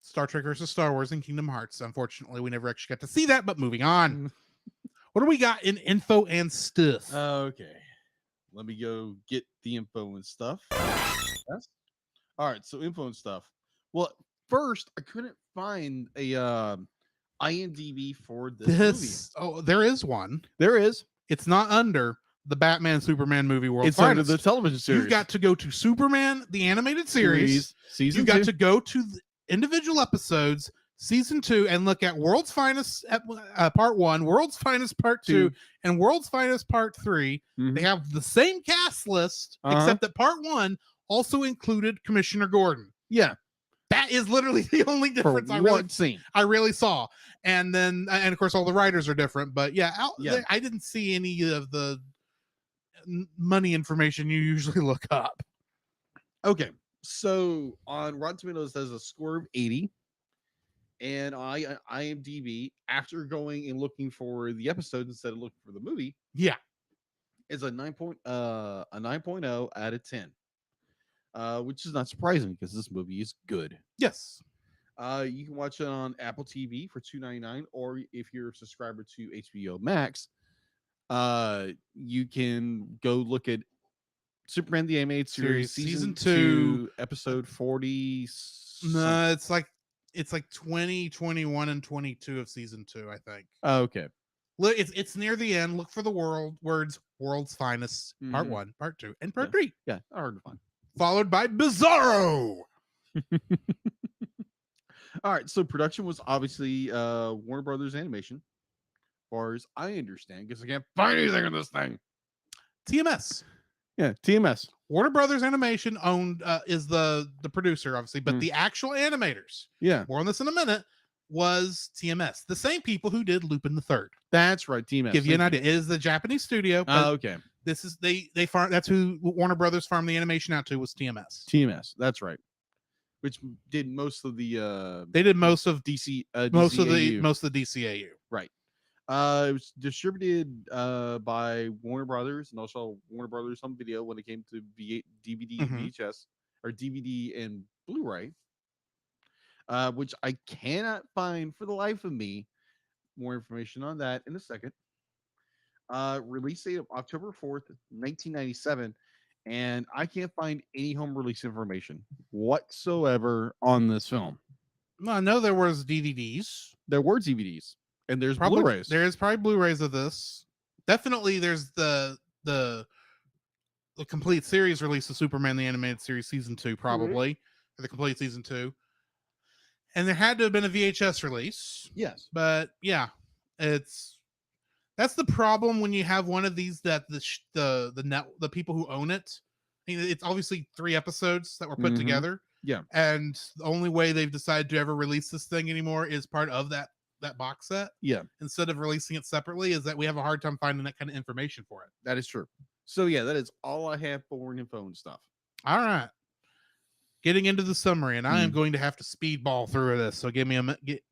Star Trek versus Star Wars in Kingdom Hearts. Unfortunately, we never actually got to see that, but moving on. What do we got in info and stuff? Okay. Let me go get the info and stuff. Yes. All right, so info and stuff. Well, first, I couldn't find a IMDb for this movie. Oh, there is one. There is. It's not under the Batman Superman movie World. It's under the television series. You've got to go to Superman the animated series. Season You've got 2. to go to the individual episodes, season 2, and look at World's Finest part 1, World's Finest part 2, and World's Finest part 3. Mhm. They have the same cast list, Uh-huh. except that part 1 also included Commissioner Gordon. Yeah, That is literally the only for difference one scene. I really saw. And then, and of course, all the writers are different. But yeah, Yeah. I didn't see any of the money information you usually look up. Okay, so on Rotten Tomatoes, there's a score of 80, and IMDb, after going and looking for the episodes instead of looking for the movie, Yeah. is a 9.0 out of 10, which is not surprising because this movie is good. Yes. You can watch it on Apple TV for $2.99, or if you're a subscriber to HBO Max, you can go look at Superman the Animated Series Season season 2, 2, episode 40. No, it's like 20, 21, and 22 of season 2, I think. Okay. Look, it's near the end. Look for the words World's Finest, part Mhm. 1, part 2, and part 3. Yeah, hard to find. Followed by Bizarro. All right, so production was obviously Warner Brothers Animation, as far as I understand, because I can't find anything on this thing. TMS. Yeah, TMS. Warner Brothers Animation owned is the producer, obviously, but Mm. the actual animators, Yeah, more on this in a minute, was TMS. The same people who did Lupin the Third. that's right. TMS. Give you an Thank idea. It is the Japanese studio. but Okay. This is they farm. That's who Warner Brothers farmed the animation out to, was TMS. TMS. That's right. Which did most of the They did most of DC most of DCAU. the DCAU. Right. It was distributed by Warner Brothers and also Warner Brothers Home Video when it came to DVD, Mhm. VHS, or DVD and Blu-ray. Which I cannot find for the life of me. More information on that in a second. Release date of October 4th, 1997. And I can't find any home release information whatsoever on this film. Well, I know there was DVDs. There were DVDs and there's Probably Blu-rays. there is probably Blu-rays of this. Definitely, there's the complete series release of Superman the Animated Series season 2, probably, or the complete season 2. And there had to have been a VHS release, Yes. but yeah, that's the problem when you have one of these that the people who own it. I mean, it's obviously 3 episodes that were put Mhm. together. Yeah. And the only way they've decided to ever release this thing anymore is part of that box set. Yeah, Instead of releasing it separately, is that we have a hard time finding that kind of information for it. that is true. So yeah, that is all I have for info and stuff. All right. Getting into the summary, and I am Mm. going to have to speedball through this. So give me a minute.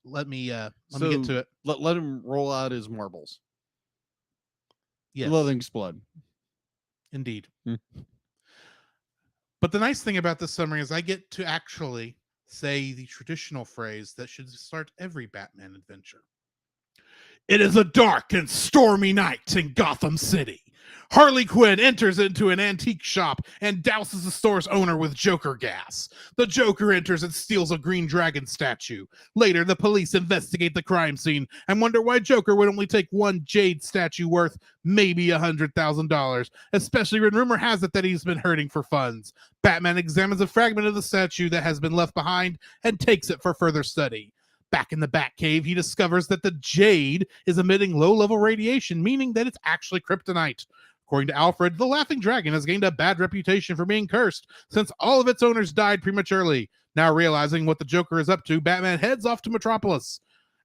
Let me get So, to it. Let him roll out his marbles. Yes, Let him explode. indeed. Hmm. But the nice thing about this summary is I get to actually say the traditional phrase that should start every Batman adventure. It is a dark and stormy night in Gotham City. Harley Quinn enters into an antique shop and douses the store's owner with Joker gas. The Joker enters and steals a Green Dragon statue. Later, the police investigate the crime scene and wonder why Joker would only take one jade statue worth maybe $100,000, especially when rumor has it that he's been hurting for funds. Batman examines a fragment of the statue that has been left behind and takes it for further study. Back in the Batcave, he discovers that the jade is emitting low-level radiation, meaning that it's actually kryptonite. According to Alfred, the Laughing Dragon has gained a bad reputation for being cursed since all of its owners died prematurely. Now realizing what the Joker is up to, Batman heads off to Metropolis.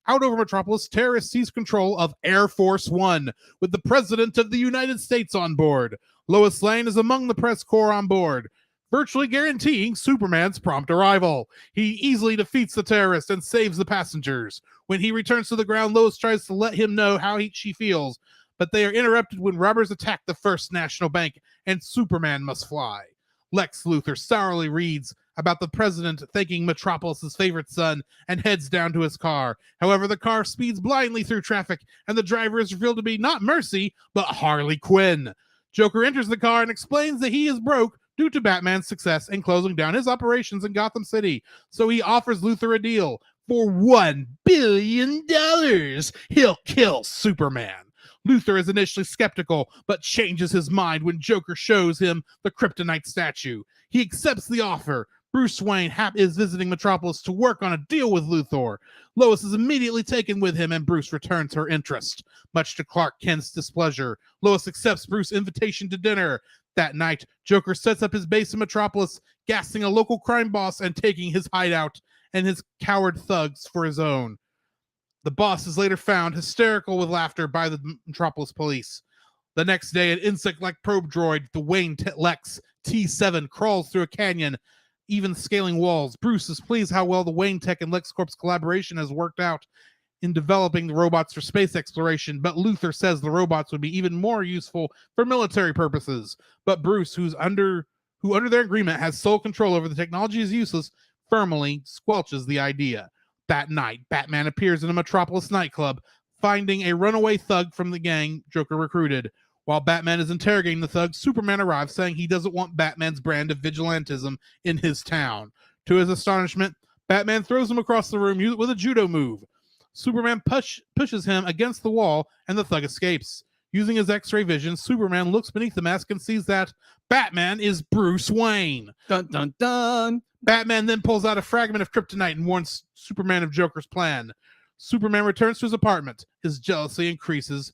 Out over Metropolis, terrorists seize control of Air Force One, with the President of the United States on board. Lois Lane is among the press corps on board, virtually guaranteeing Superman's prompt arrival. He easily defeats the terrorist and saves the passengers. When he returns to the ground, Lois tries to let him know how she feels, but they are interrupted when robbers attack the First National Bank and Superman must fly. Lex Luthor sourly reads about the president thanking Metropolis' favorite son and heads down to his car. However, the car speeds blindly through traffic and the driver is revealed to be not Mercy, but Harley Quinn. Joker enters the car and explains that he is broke due to Batman's success in closing down his operations in Gotham City. So he offers Luthor a deal. For $1 billion, he'll kill Superman. Luthor is initially skeptical, but changes his mind when Joker shows him the kryptonite statue. He accepts the offer. Bruce Wayne is visiting Metropolis to work on a deal with Luthor. Lois is immediately taken with him, and Bruce returns her interest. Much to Clark Kent's displeasure, Lois accepts Bruce's invitation to dinner. That night, Joker sets up his base in Metropolis, gassing a local crime boss and taking his hideout and his coward thugs for his own. The boss is later found hysterical with laughter by the Metropolis police. The next day, an insect-like probe droid, the Wayne Lex T7, crawls through a canyon, even scaling walls. Bruce is pleased how well the Wayne Tech and LexCorp's collaboration has worked out in developing the robots for space exploration, but Luthor says the robots would be even more useful for military purposes. But Bruce, who under their agreement has sole control over the technology is useless, firmly squelches the idea. That night, Batman appears in a Metropolis nightclub, finding a runaway thug from the gang Joker recruited. While Batman is interrogating the thug, Superman arrives saying he doesn't want Batman's brand of vigilantism in his town. To his astonishment, Batman throws him across the room with a judo move. Superman pushes him against the wall, and the thug escapes. Using his X-ray vision, Superman looks beneath the mask and sees that Batman is Bruce Wayne. Dun dun dun. Batman then pulls out a fragment of kryptonite and warns Superman of Joker's plan. Superman returns to his apartment. His jealousy increases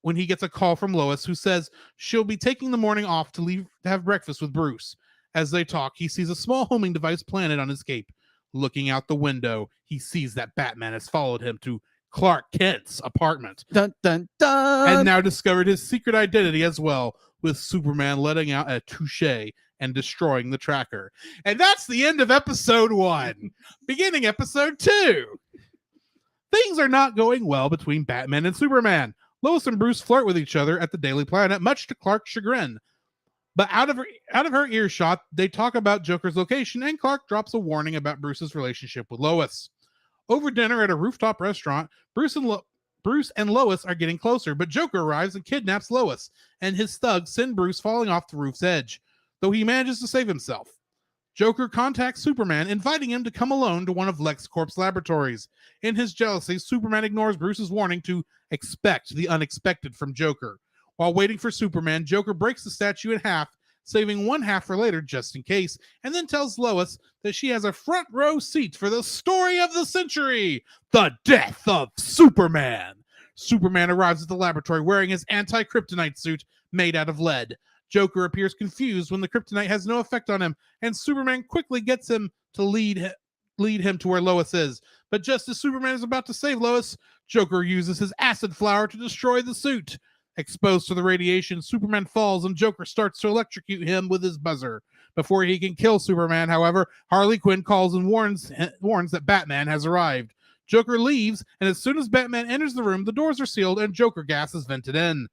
when he gets a call from Lois, who says she'll be taking the morning off to leave to have breakfast with Bruce. As they talk, he sees a small homing device planted on his cape. Looking out the window, he sees that Batman has followed him to Clark Kent's apartment. Dun dun dun. And now discovered his secret identity as well, with Superman letting out a touche and destroying the tracker. And that's the end of episode 1. Beginning episode 2. Things are not going well between Batman and Superman. Lois and Bruce flirt with each other at the Daily Planet, much to Clark's chagrin. But out of her earshot, they talk about Joker's location, and Clark drops a warning about Bruce's relationship with Lois. Over dinner at a rooftop restaurant, Bruce and Lois are getting closer, but Joker arrives and kidnaps Lois, and his thugs send Bruce falling off the roof's edge, though he manages to save himself. Joker contacts Superman, inviting him to come alone to one of LexCorp's laboratories. In his jealousy, Superman ignores Bruce's warning to expect the unexpected from Joker. While waiting for Superman, Joker breaks the statue in half, saving one half for later just in case, and then tells Lois that she has a front row seat for the story of the century, the death of Superman. Superman arrives at the laboratory wearing his anti-kryptonite suit made out of lead. Joker appears confused when the kryptonite has no effect on him, and Superman quickly gets him to lead him to where Lois is. But just as Superman is about to save Lois, Joker uses his acid flower to destroy the suit. Exposed to the radiation, Superman falls and Joker starts to electrocute him with his buzzer. Before he can kill Superman, however, Harley Quinn calls and warns that Batman has arrived. Joker leaves, and as soon as Batman enters the room, the doors are sealed and Joker gas is vented in.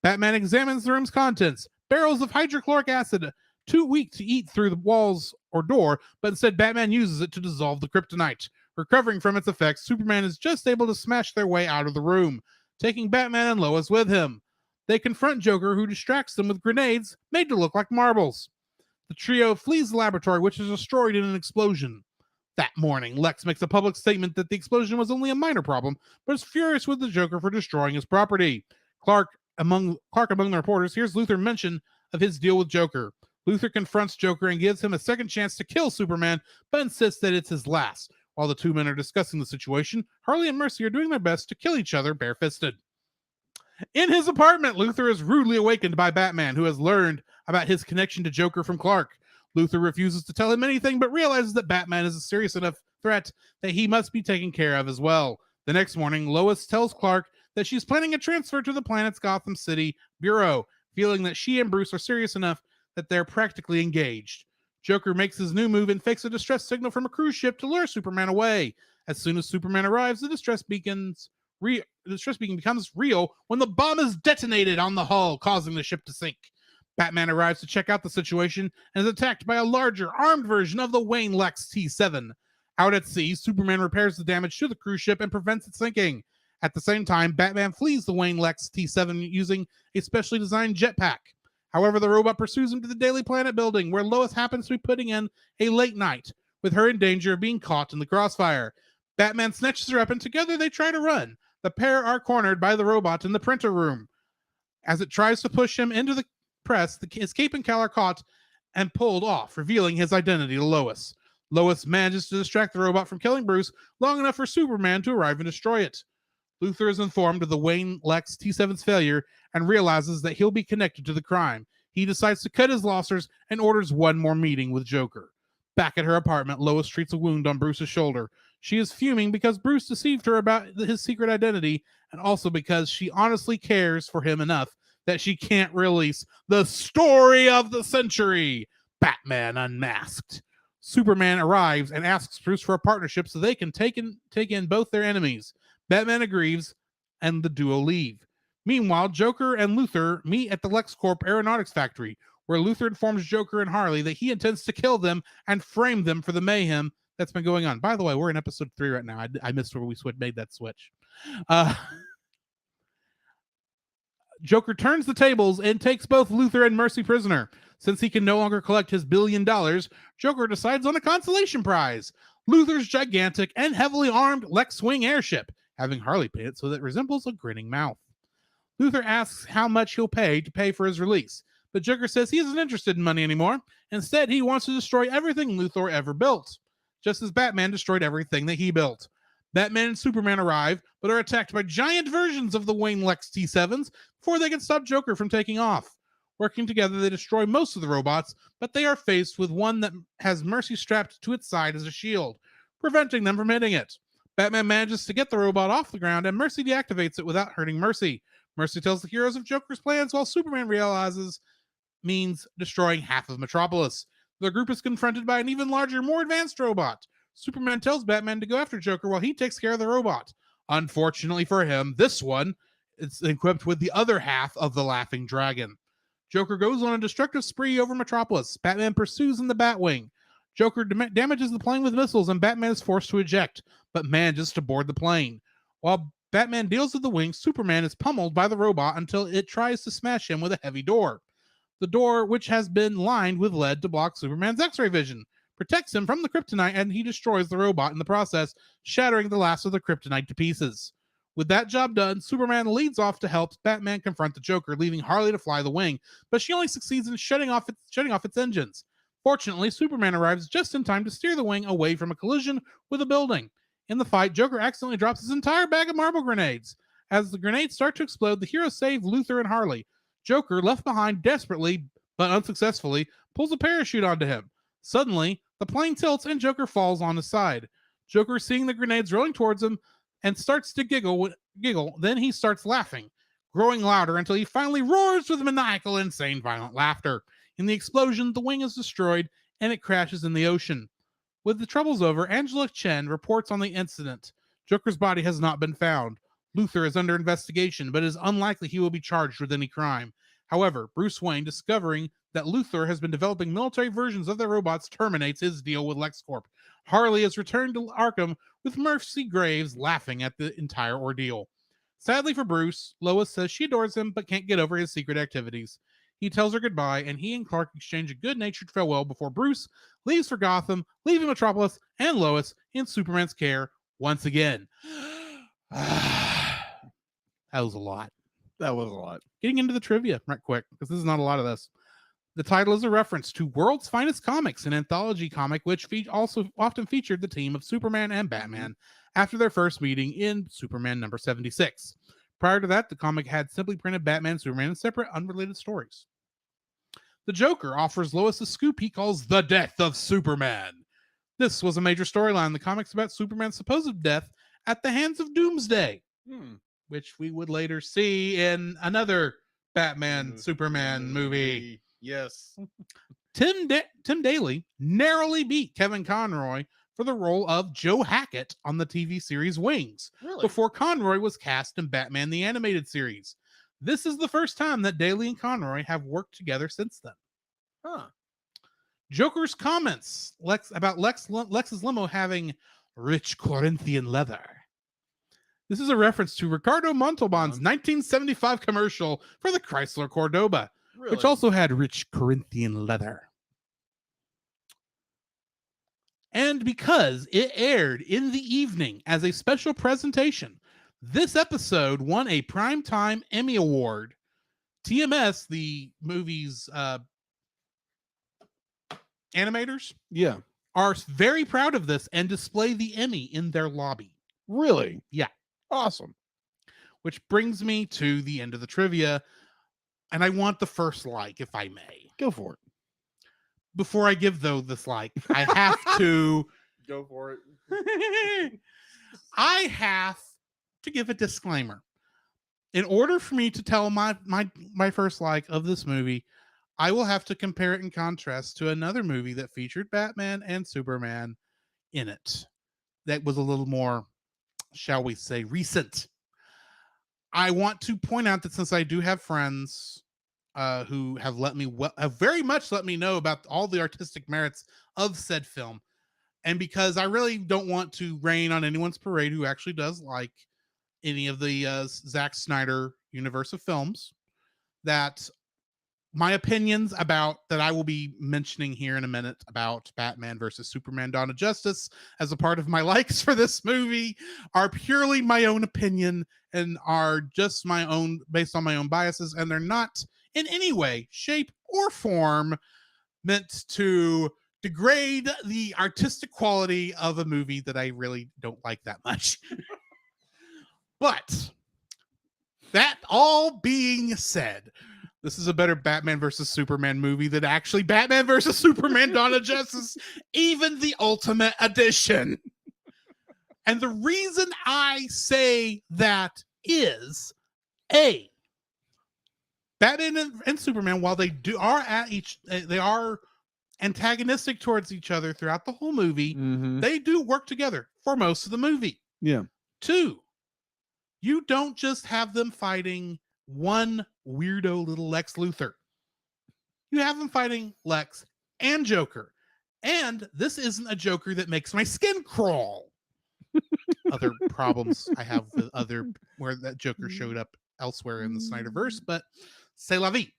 Batman examines the room's contents. Barrels of hydrochloric acid too weak to eat through the walls or door, but instead Batman uses it to dissolve the kryptonite. Recovering from its effects, Superman is just able to smash their way out of the room, taking Batman and Lois with him. They confront Joker, who distracts them with grenades made to look like marbles. The trio flees the laboratory, which is destroyed in an explosion. That morning, Lex makes a public statement that the explosion was only a minor problem, but is furious with the Joker for destroying his property. Clark among the reporters hears Luthor mention of his deal with Joker. Luthor confronts Joker and gives him a second chance to kill Superman, but insists that it's his last. While the two men are discussing the situation, Harley and Mercy are doing their best to kill each other barefisted. In his apartment, Luthor is rudely awakened by Batman, who has learned about his connection to Joker from Clark. Luthor refuses to tell him anything, but realizes that Batman is a serious enough threat that he must be taken care of as well. The next morning, Lois tells Clark that she's planning a transfer to the planet's Gotham City Bureau, feeling that she and Bruce are serious enough that they're practically engaged. Joker makes his new move and fakes a distress signal from a cruise ship to lure Superman away. As soon as Superman arrives, the distress beacon becomes real when the bomb is detonated on the hull, causing the ship to sink. Batman arrives to check out the situation and is attacked by a larger, armed version of the Wayne Lex T7. Out at sea, Superman repairs the damage to the cruise ship and prevents it sinking. At the same time, Batman flees the Wayne Lex T7 using a specially designed jetpack. However, the robot pursues him to the Daily Planet building, where Lois happens to be putting in a late night, with her in danger of being caught in the crossfire. Batman snatches her up, and together they try to run. The pair are cornered by the robot in the printer room. As it tries to push him into the press, his cape and cowl are caught and pulled off, revealing his identity to Lois. Lois manages to distract the robot from killing Bruce long enough for Superman to arrive and destroy it. Luthor is informed of the Wayne Lex T7's failure and realizes that he'll be connected to the crime. He decides to cut his losses and orders one more meeting with Joker. Back at her apartment, Lois treats a wound on Bruce's shoulder. She is fuming because Bruce deceived her about his secret identity, and also because she honestly cares for him enough that she can't release the story of the century, Batman Unmasked. Superman arrives and asks Bruce for a partnership so they can take in both their enemies. Batman agrees, and the duo leave. Meanwhile, Joker and Luthor meet at the LexCorp Aeronautics Factory, where Luthor informs Joker and Harley that he intends to kill them and frame them for the mayhem that's been going on. By the way, we're in episode 3 right now. I missed where we made that switch. Joker turns the tables and takes both Luthor and Mercy prisoner. Since he can no longer collect his $1 billion, Joker decides on a consolation prize: Luthor's gigantic and heavily armed Lex-wing airship, having Harley paint it so that it resembles a grinning mouth. Luthor asks how much he'll pay for his release, but Joker says he isn't interested in money anymore. Instead, he wants to destroy everything Luthor ever built, just as Batman destroyed everything that he built. Batman and Superman arrive, but are attacked by giant versions of the Wayne Lex T7s before they can stop Joker from taking off. Working together, they destroy most of the robots, but they are faced with one that has Mercy strapped to its side as a shield, preventing them from hitting it. Batman manages to get the robot off the ground, and Mercy deactivates it without hurting Mercy. Mercy tells the heroes of Joker's plans, while Superman realizes means destroying half of Metropolis. The group is confronted by an even larger, more advanced robot. Superman tells Batman to go after Joker while he takes care of the robot. Unfortunately for him, this one is equipped with the other half of the Laughing Dragon. Joker goes on a destructive spree over Metropolis. Batman pursues in the Batwing. Joker damages the plane with missiles, and Batman is forced to eject, but manages to board the plane. While Batman deals with the wing, Superman is pummeled by the robot until it tries to smash him with a heavy door. The door, which has been lined with lead to block Superman's X-ray vision, protects him from the kryptonite, and he destroys the robot in the process, shattering the last of the kryptonite to pieces. With that job done, Superman leads off to help Batman confront the Joker, leaving Harley to fly the wing, but she only succeeds in shutting off its engines. Fortunately, Superman arrives just in time to steer the wing away from a collision with a building. In the fight, Joker accidentally drops his entire bag of marble grenades. As the grenades start to explode, the heroes save Luthor and Harley. Joker, left behind desperately but unsuccessfully, pulls a parachute onto him. Suddenly, the plane tilts and Joker falls on his side. Joker, seeing the grenades rolling towards him, and starts to giggle. Then he starts laughing, growing louder until he finally roars with maniacal, insane, violent laughter. In the explosion, the wing is destroyed and it crashes in the ocean. With the troubles over, Angela Chen reports on the incident. Joker's body has not been found. Luthor is under investigation, but it is unlikely he will be charged with any crime. However, Bruce Wayne, discovering that Luthor has been developing military versions of their robots terminates his deal with LexCorp. Harley has returned to Arkham with Mercy Graves laughing at the entire ordeal. Sadly for Bruce, Lois says she adores him but can't get over his secret activities. He tells her goodbye, and he and Clark exchange a good-natured farewell before Bruce leaves for Gotham, leaving Metropolis and Lois in Superman's care once again. That was a lot. That was a lot. Getting into the trivia right quick, because this is not a lot of this. The title is a reference to World's Finest Comics, an anthology comic which also often featured the team of Superman and Batman after their first meeting in Superman number 76. Prior to that, the comic had simply printed Batman and Superman in separate, unrelated stories. The Joker offers Lois a scoop he calls the death of Superman. This was a major storyline in the comics about Superman's supposed death at the hands of Doomsday, which we would later see in another Batman Superman movie. Yes. Tim Daly narrowly beat Kevin Conroy for the role of Joe Hackett on the TV series Wings, Really? before Conroy was cast in Batman the Animated Series. This is the first time that Daly and Conroy have worked together since then. Huh. Joker's comments about Lex's limo having rich Corinthian leather. This is a reference to Ricardo Montalban's 1975 commercial for the Chrysler Cordoba, Really? which also had rich Corinthian leather. And because it aired in the evening as a special presentation, this episode won a Primetime Emmy Award. TMS, the movie's animators, Yeah. are very proud of this and display the Emmy in their lobby. Really? Yeah. Awesome. Which brings me to the end of the trivia. And I want the first like, if I may. Go for it. Before I give, though, this like, I have to... Go for it. I have to give a disclaimer. In order for me to tell my first like of this movie, I will have to compare it and contrast to another movie that featured Batman and Superman in it. That was a little more, shall we say, recent. I want to point out that since I do have friends who have very much let me know about all the artistic merits of said film, and because I really don't want to rain on anyone's parade who actually does like any of the Zack Snyder universe of films, that my opinions about that I will be mentioning here in a minute about Batman versus Superman Dawn of Justice as a part of my likes for this movie are purely my own opinion and are just my own, based on my own biases, and they're not in any way, shape, or form meant to degrade the artistic quality of a movie that I really don't like that much. But that all being said, this is a better Batman versus Superman movie than actually Batman versus Superman Dawn of Justice, even the Ultimate Edition. And the reason I say that is, A, Batman and Superman, while they are antagonistic towards each other throughout the whole movie, they do work together for most of the movie. Yeah. 2, you don't just have them fighting one weirdo little Lex Luthor. You have them fighting Lex and Joker. And this isn't a Joker that makes my skin crawl. Other problems I have with where that Joker showed up elsewhere in the Snyderverse, but c'est la vie.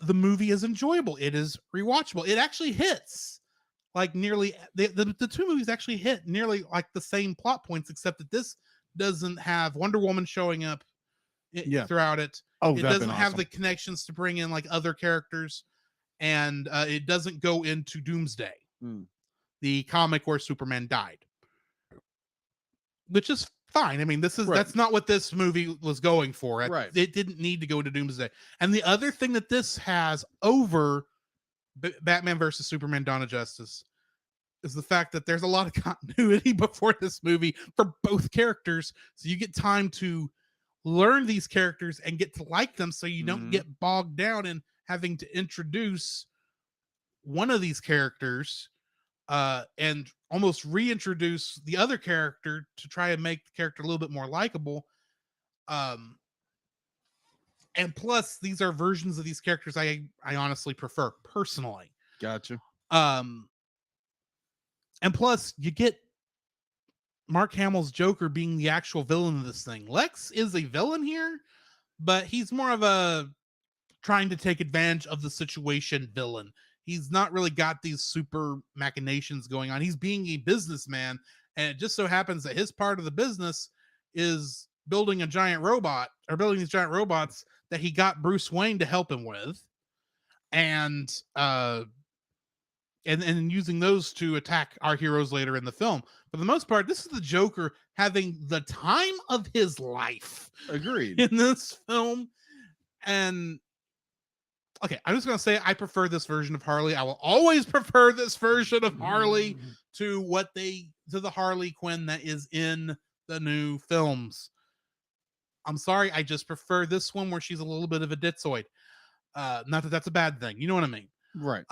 The movie is enjoyable. It is rewatchable. It actually hits like nearly the two movies actually hit nearly like the same plot points, except that this doesn't have Wonder Woman showing up throughout it. Oh, it doesn't have the connections to bring in like other characters, and it doesn't go into Doomsday, the comic where Superman died, which is fine. I mean, that's not what this movie was going for. Right. It didn't need to go to Doomsday. And the other thing that this has over Batman versus Superman Dawn of Justice is the fact that there's a lot of continuity before this movie for both characters. So you get time to learn these characters and get to like them, so you don't get bogged down in having to introduce one of these characters and almost reintroduce the other character to try and make the character a little bit more likable. And plus, these are versions of these characters I honestly prefer personally. Gotcha. And plus, you get Mark Hamill's Joker being the actual villain of this thing. Lex is a villain here, but he's more of a trying to take advantage of the situation villain. He's not really got these super machinations going on. He's being a businessman, and it just so happens that his part of the business is building a giant robot or building these giant robots that he got Bruce Wayne to help him with, and using those to attack our heroes later in the film. For the most part, this is the Joker having the time of his life Agreed. in this film. And okay, I'm just gonna say I prefer this version of Harley. I will always prefer this version of Harley to the Harley Quinn that is in the new films. I'm sorry, I just prefer this one where she's a little bit of a ditzoid. Not that that's a bad thing, you know what I mean? Right.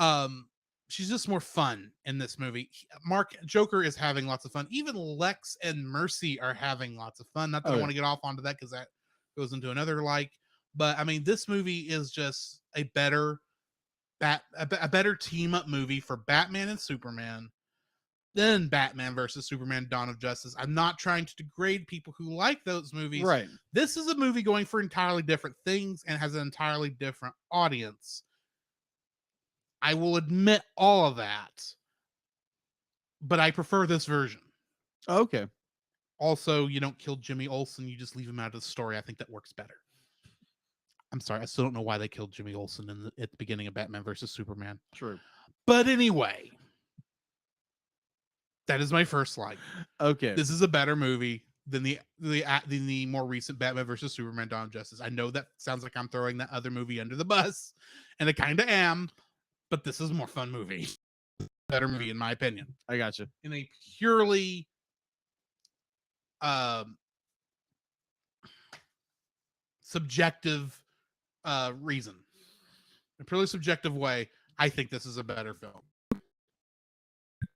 She's just more fun in this movie. Mark Joker is having lots of fun. Even Lex and Mercy are having lots of fun. Not that I want to get off onto that because that goes into another but I mean, this movie is just a better team up movie for Batman and Superman than Batman versus Superman: Dawn of Justice. I'm not trying to degrade people who like those movies. Right. This is a movie going for entirely different things and has an entirely different audience. I will admit all of that, but I prefer this version. Okay. Also, you don't kill Jimmy Olsen, you just leave him out of the story. I think that works better. I'm sorry, I still don't know why they killed Jimmy Olsen at the beginning of Batman versus Superman. True. But anyway, that is my first like. Okay. This is a better movie than the more recent Batman versus Superman: Dawn of Justice. I know that sounds like I'm throwing that other movie under the bus, and I kind of am, but this is a more fun movie. Better movie, in my opinion. I gotcha. In a purely subjective reason, a purely subjective way, I think this is a better film.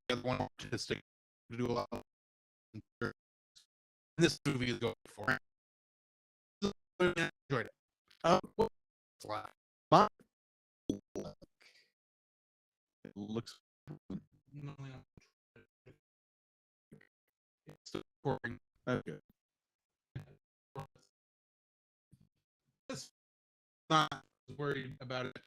The other one artistic to do a lot of this movie is going for it. I enjoyed it. It looks It's recording. okay. Not worried about it.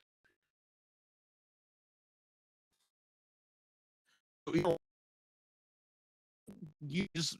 You just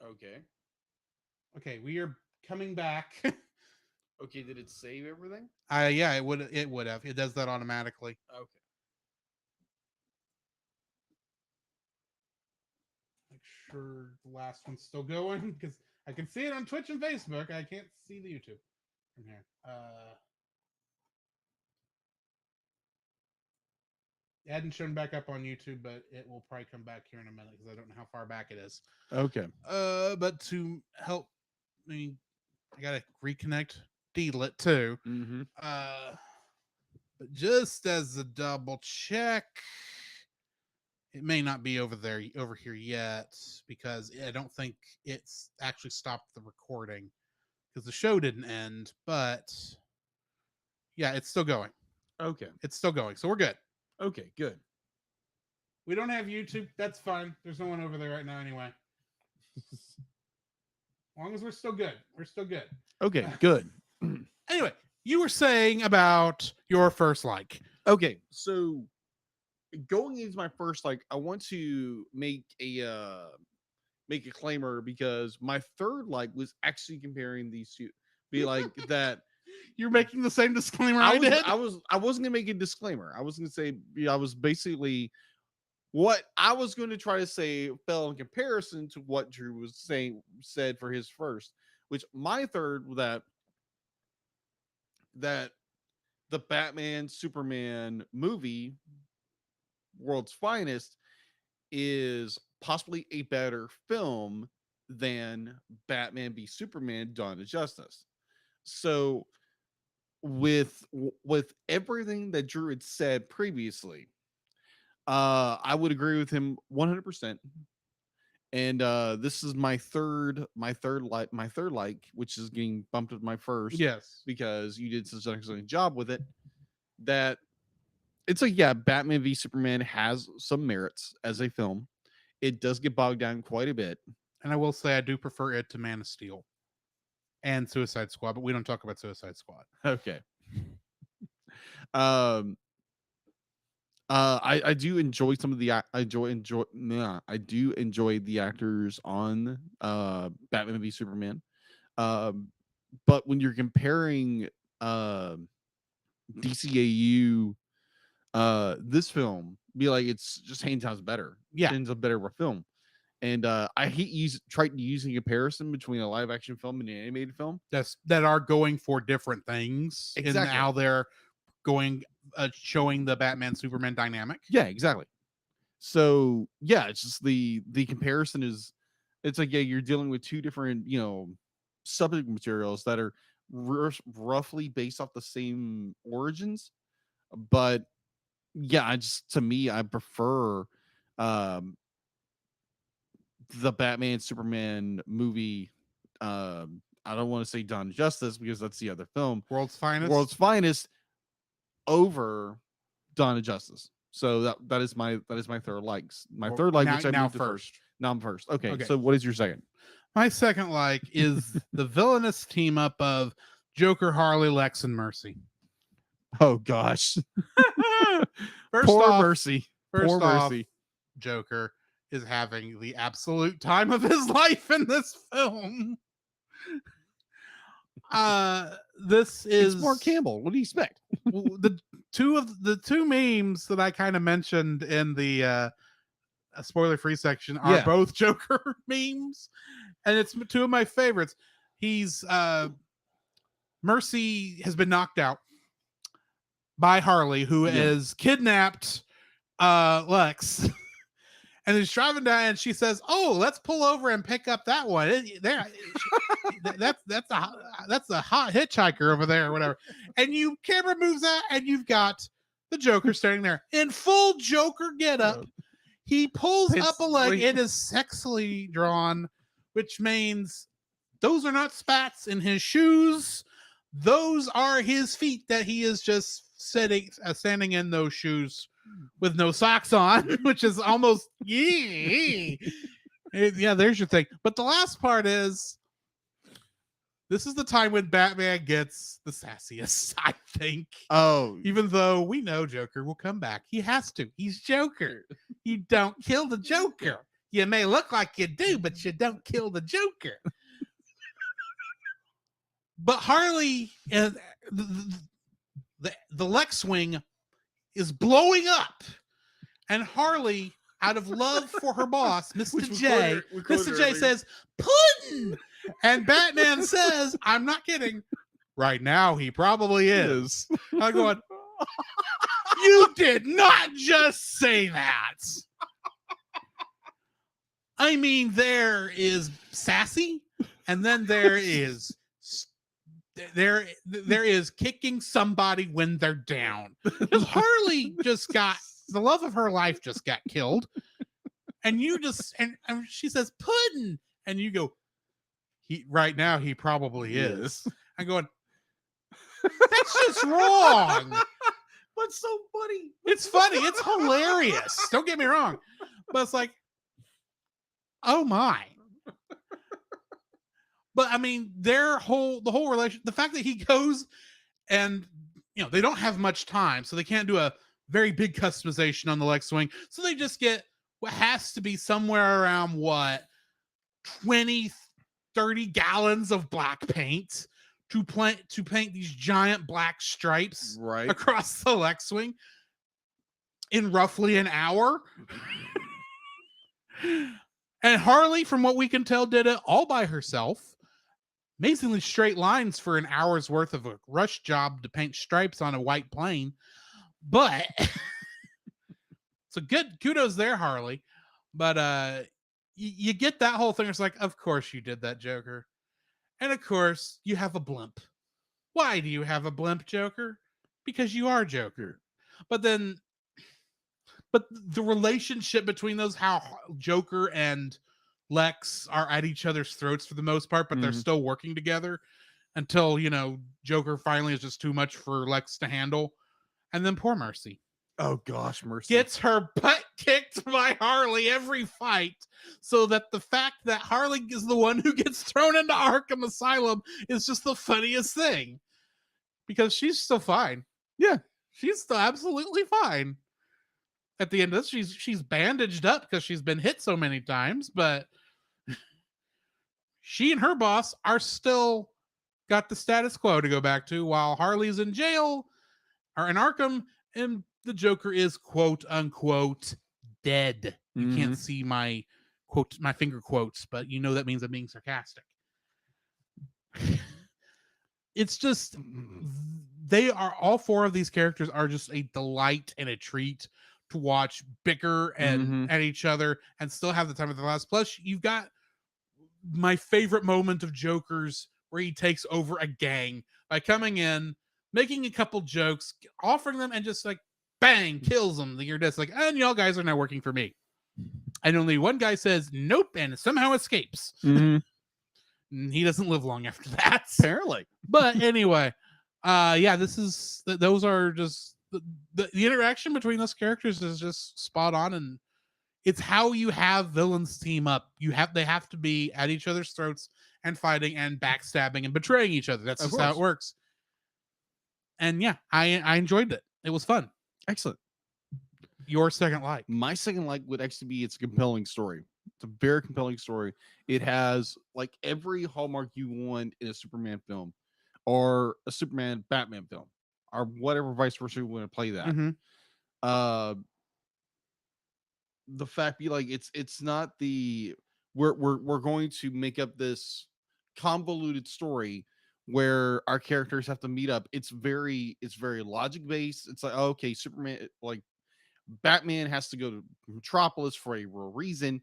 Okay. Okay, we are coming back. Okay, did it save everything? Yeah, it would have. It does that automatically. Okay. Make sure the last one's still going because I can see it on Twitch and Facebook. I can't see the YouTube from here. It hadn't shown back up on YouTube, but it will probably come back here in a minute because I don't know how far back it is. Okay. But to help me, I gotta reconnect Deedlit too. Mm-hmm. But just as a double check, it may not be over here yet because I don't think it's actually stopped the recording because the show didn't end. But yeah, it's still going. Okay. It's still going, so we're good. Okay, good. We don't have YouTube. That's fine. There's no one over there right now anyway. As long as we're still good. We're still good. Okay, good. Anyway, you were saying about your first like. Okay, so going into my first like, I want to make a claimer because my third like was actually comparing these two. Be like that. You're making the same disclaimer I did. I wasn't gonna make a disclaimer. I was gonna say I was basically what I was going to try to say fell in comparison to what Drew was said for his first, which my third that the Batman Superman movie World's Finest is possibly a better film than Batman v Superman Dawn of Justice. So with everything that Drew had said previously, I would agree with him 100%. And this is my third like, which is getting bumped with my first. Yes. Because you did such an excellent job with it. That it's like, yeah, Batman v Superman has some merits as a film. It does get bogged down quite a bit. And I will say I do prefer it to Man of Steel and Suicide Squad, but we don't talk about Suicide Squad. Okay. I do enjoy some of the I do enjoy the actors on Batman v Superman. But when you're comparing DCAU this film, be like it's just hands down better. Yeah. Hands down better of a film. And I hate trying to use a comparison between a live action film and an animated film. That are going for different things. Exactly. And how they're going showing the Batman Superman dynamic. Yeah, exactly. So yeah, it's just the comparison is it's like, yeah, you're dealing with two different, subject materials that are roughly based off the same origins, but yeah, to me I prefer the Batman Superman movie. I don't want to say Dawn of Justice because that's the other film. World's Finest over Dawn of Justice. So that is my third likes. My third like, which I now moved to first. Now I'm first. Okay, Okay. so what is your second? My second like is the villainous team up of Joker, Harley, Lex, and Mercy. Oh gosh. First Poor off, Mercy. First Poor off, Mercy. Joker is having the absolute time of his life in this film. This is It's Mark Campbell. What do you expect? the two memes that I kind of mentioned in the spoiler-free section are both Joker memes, and it's two of my favorites. He's Mercy has been knocked out by Harley, who has kidnapped Lex. And he's driving down, and she says, "Oh, let's pull over and pick up that one. That's a hot hitchhiker over there, or whatever." And camera moves out, and you've got the Joker standing there in full Joker getup. He pulls up a leg. It is sexily drawn, which means those are not spats in his shoes. Those are his feet that he is just standing in those shoes with no socks on, which is almost yeah, there's your thing. But the last part is this is the time when Batman gets the sassiest, I think. Oh, Even though we know Joker will come back. He has to. He's Joker. You don't kill the Joker. You may look like you do, but you don't kill the Joker. But Harley and the Lex Wing is blowing up, and Harley, out of love for her boss, Mr. J, Mr. J says, "Puddin'," and Batman says, "I'm not kidding. Right now, he probably is." I'm going, "You did not just say that." I mean, there is sassy, and then there is kicking somebody when they're down. Because Harley just got the love of her life just got killed, and you just and she says pudding, and you go, he right now he probably is. I'm going, that's just wrong. But so funny. It's funny. It's hilarious. Don't get me wrong, but it's like, oh my. But I mean, the whole relation, the fact that he goes and, they don't have much time, so they can't do a very big customization on the Lex Wing. So they just get what has to be somewhere around 20, 30 gallons of black paint to paint these giant black stripes Right. across the Lex Wing in roughly an hour. And Harley, from what we can tell, did it all by herself. Amazingly straight lines for an hour's worth of a rush job to paint stripes on a white plane. But so good kudos there, Harley. But you get that whole thing. It's like, of course you did that, Joker. And of course you have a blimp. Why do you have a blimp, Joker? Because you are Joker. But the relationship between those, how Joker and Lex are at each other's throats for the most part, but they're still working together until, Joker finally is just too much for Lex to handle. And then poor Mercy. Oh gosh, Mercy Gets her butt kicked by Harley every fight, so that the fact that Harley is the one who gets thrown into Arkham Asylum is just the funniest thing. Because she's still fine. Yeah. She's still absolutely fine. At the end of this, she's bandaged up because she's been hit so many times, but she and her boss are still got the status quo to go back to, while Harley's in jail or in Arkham, and the Joker is quote unquote dead. You can't see my finger quotes, but that means I'm being sarcastic. It's just, all four of these characters are just a delight and a treat to watch bicker and at each other and still have the time of their lives. Plus, you've got my favorite moment of Joker's, where he takes over a gang by coming in, making a couple jokes, offering them, and just like bang, kills them. You're just like, and y'all guys are now working for me. And only one guy says nope and somehow escapes. And he doesn't live long after that, apparently. But anyway, those are just the interaction between those characters is just spot on, and it's how you have villains team up. They have to be at each other's throats and fighting and backstabbing and betraying each other. That's just how it works. And yeah, I enjoyed it. It was fun. Excellent. Your second like? My second like would actually be, it's a compelling story. It's a very compelling story. It has like every hallmark you want in a Superman film or a Superman Batman film or whatever vice versa you want to play that. The fact be like, it's not the we're going to make up this convoluted story where our characters have to meet up. It's very logic based. It's like, oh, okay, Superman, like Batman has to go to Metropolis for a real reason,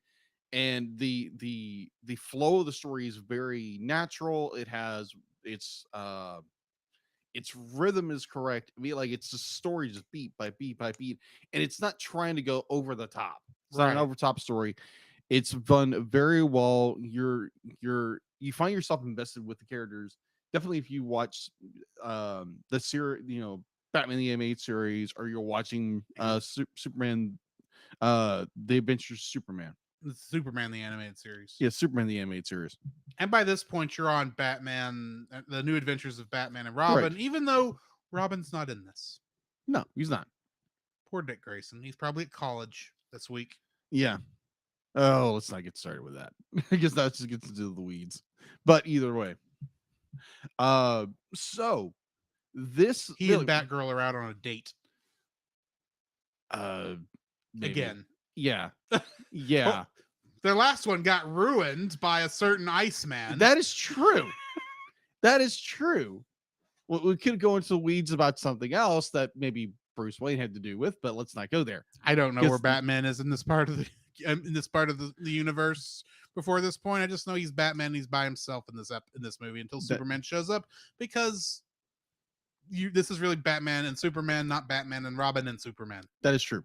and the flow of the story is very natural. It has its rhythm is correct. I mean, like, it's just story just beat by beat by beat, and it's not trying to go over the top. It's not an over top story. It's done very well. You find yourself invested with the characters. Definitely, if you watch the series, Batman the Animated Series, or you're watching Superman, The Adventures of Superman. Superman the Animated Series. Yeah, Superman the Animated Series. And by this point, you're on Batman, The New Adventures of Batman and Robin, even though Robin's not in this. No, he's not. Poor Dick Grayson. He's probably at college this week. Yeah. Oh, let's not get started with that. I guess that just gets into the weeds. But either way, so this He and Batgirl are out on a date uh maybe. again. Yeah. Yeah. Their last one got ruined by a certain Iceman. That is true. That is true. Well, we could go into the weeds about something else that maybe Bruce Wayne had to do with, but let's not go there. I don't know Guess- where Batman is in this part of the the universe before this point. I just know he's Batman. He's by himself in this movie until Superman shows up, because this is really Batman and Superman, not Batman and Robin and Superman. That is true.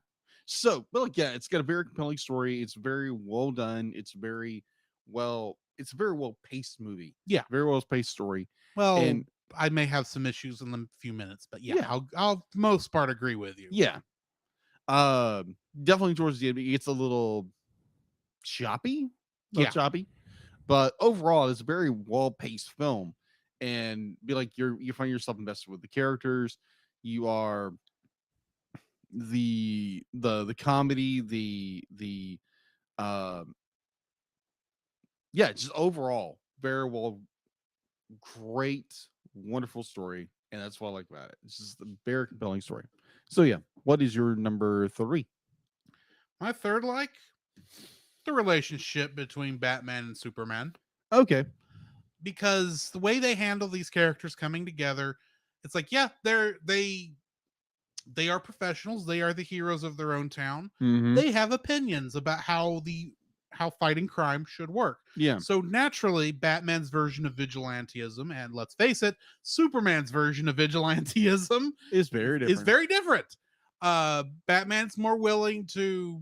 So, but like, yeah, it's got a very compelling story. It's very well done. It's a very well paced movie. Yeah. Very well paced story. Well, And I may have some issues in a few minutes, but yeah, Yeah. I'll most part agree with you. yeah. Definitely towards the end, it gets a little choppy. Yeah. Choppy. But overall, it's a very well paced film. And be like you find yourself invested with the characters. You are the comedy, the yeah, just overall very well, great, wonderful story, and that's what I like about it. It's just a very compelling story. So yeah, what is your number 3? My third, like, the relationship between Batman and Superman, Okay. because the way they handle these characters coming together, it's like, yeah, they are professionals. They are the heroes of their own town. Mm-hmm. They have opinions about how fighting crime should work. Yeah. So naturally, Batman's version of vigilantism, and let's face it, Superman's version of vigilantism It's very different. is very different. Batman's more willing to,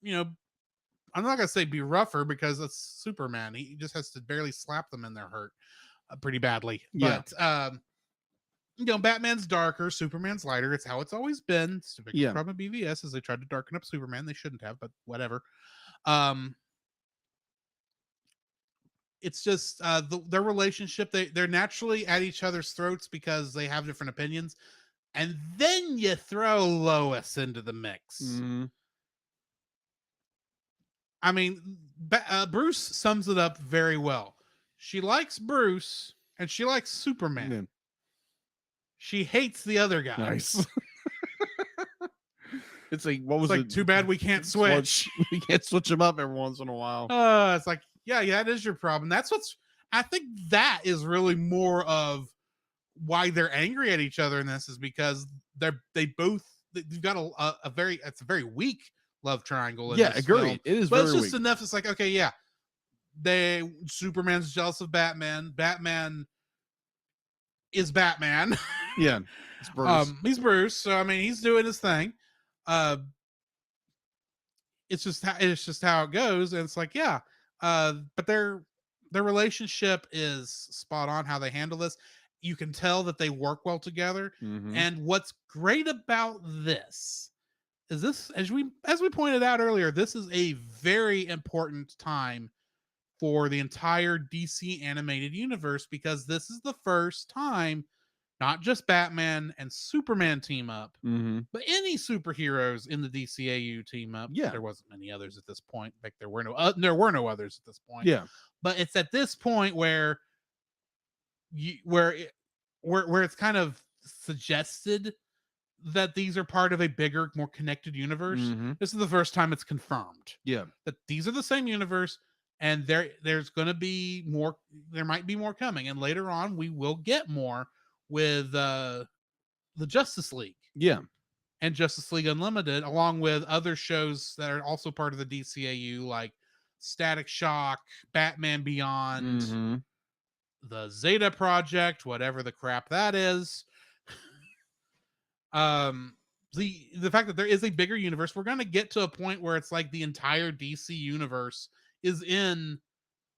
I'm not gonna say be rougher, because it's Superman. He just has to barely slap them and they're hurt pretty badly. Yeah. But Batman's darker, Superman's lighter. It's how it's always been. It's a big Yeah. problem at BVS is they tried to darken up Superman. They shouldn't have, but whatever. It's just their relationship. They're naturally at each other's throats because they have different opinions, and then you throw Lois into the mix. Mhm. I mean, Bruce sums it up very well. She likes Bruce and she likes Superman. Yeah. She hates the other guy. Nice. It's like, what was It's like, it? too bad we can't switch. We can't switch them up every once in a while. It's like, yeah, that is your problem. I think that is really more of why they're angry at each other in this, is because they've got it's a very weak love triangle in Yeah, this agreed. film. It is But very it's just weak. enough. It's like, okay, yeah, Superman's jealous of Batman. Batman is Batman. Yeah. It's Bruce. He's Bruce, so I mean, he's doing his thing. It's just how it goes, and it's like, yeah. But their relationship is spot on. How they handle this, you can tell that they work well together. Mhm. And what's great about this is this, as we pointed out earlier, this is a very important time for the entire DC animated universe, because this is the first time not just Batman and Superman team up, Mhm. but any superheroes in the DCAU team up. Yeah. There wasn't many others at this point. In fact, there were no others at this point. Yeah. But it's at this point where where it's kind of suggested that these are part of a bigger, more connected universe. Mhm. This is the first time it's confirmed Yeah. that these are the same universe, and there's going to be more. There might be more coming, and later on we will get more with the Justice League Yeah. and Justice League Unlimited, along with other shows that are also part of the DCAU, like Static Shock, Batman Beyond, Mhm. the Zeta Project, whatever the crap that is. The fact that there is a bigger universe, we're going to get to a point where it's like the entire DC universe is in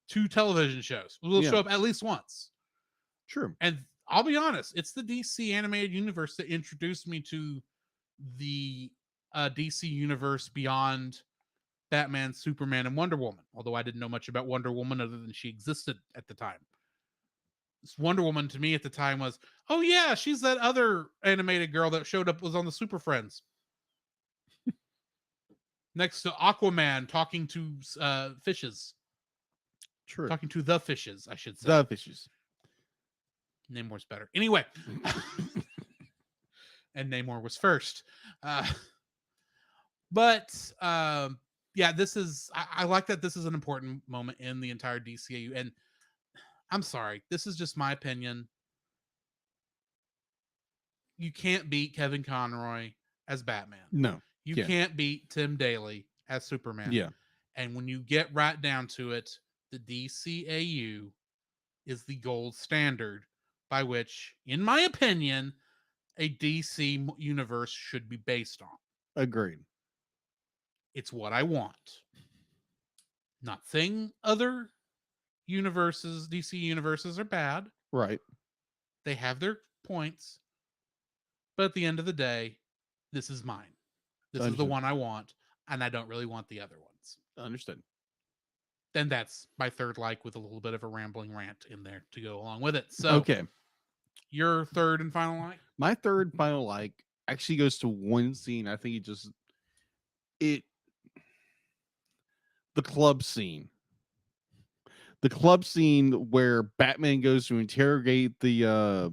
2 television shows. Will Yeah. show up at least once. True. And I'll be honest, it's the DC animated universe that introduced me to the DC universe beyond Batman, Superman, and Wonder Woman. Although I didn't know much about Wonder Woman other than she existed at the time. This Wonder Woman to me at the time was, oh yeah, she's that other animated girl that showed up, was on the Super Friends. Next to Aquaman talking to fishes. True. Talking to the fishes, I should say. The fishes. Namor's better. Anyway. And Namor was first. But yeah, this is I like that this is an important moment in the entire DCAU. And I'm sorry, this is just my opinion. You can't beat Kevin Conroy as Batman. No. You Yeah. can't beat Tim Daly as Superman. Yeah. And when you get right down to it, the DCAU is the gold standard by which, in my opinion, a DC universe should be based on. Agreed. It's what I want. Not saying other universes, DC universes, are bad. Right. They have their points. But at the end of the day, this is mine. This is the Understood. one I want, and I don't really want the other ones. Understood. Then that's my third like with a little bit of a rambling rant in there to go along with it. So, Okay. your third and final like? My third final like actually goes to one scene. I think the club scene. The club scene where Batman goes to interrogate the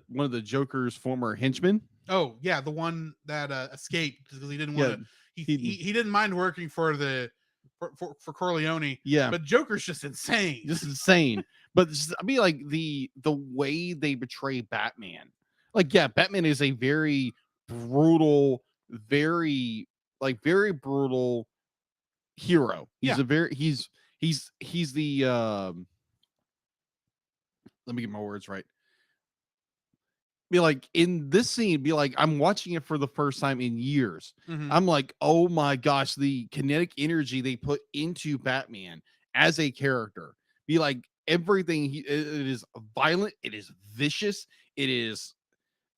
one of the Joker's former henchmen. Oh, yeah, the one that escaped because he didn't want to. he- He didn't mind working for for Corleone, Yeah. but Joker's just insane. Just insane. But I mean, like the way they portray Batman, like, yeah, Batman is a very brutal, very brutal hero. He's Yeah. a very he's the let me get my words right. Be like, in this scene, be like, I'm watching it for the first time in years. Mhm. I'm like, oh my gosh, the kinetic energy they put into Batman as a character. Be like, everything it is violent, it is vicious, it is,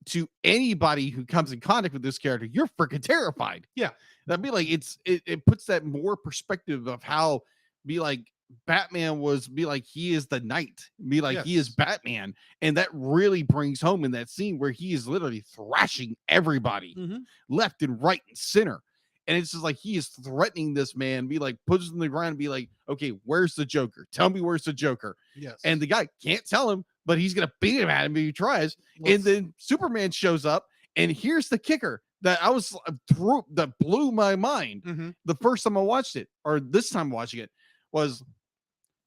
to anybody who comes in contact with this character, you're freaking terrified. Yeah. That'd be like, it puts that more perspective of how, be like, Batman was, be like, he is the knight, be like, he is Yes. Batman. And that really brings home in that scene where he is literally thrashing everybody Mhm. left and right and center. And it's just like, he is threatening this man, be like, puts him on the ground and be like, okay, where's the Joker? Tell me where's the Joker. Yes. And the guy can't tell him, but he's gonna beat him at him if he tries. And then Superman shows up, and here's the kicker that I was through, that blew my mind Mhm. the first time I watched it, or this time watching it, was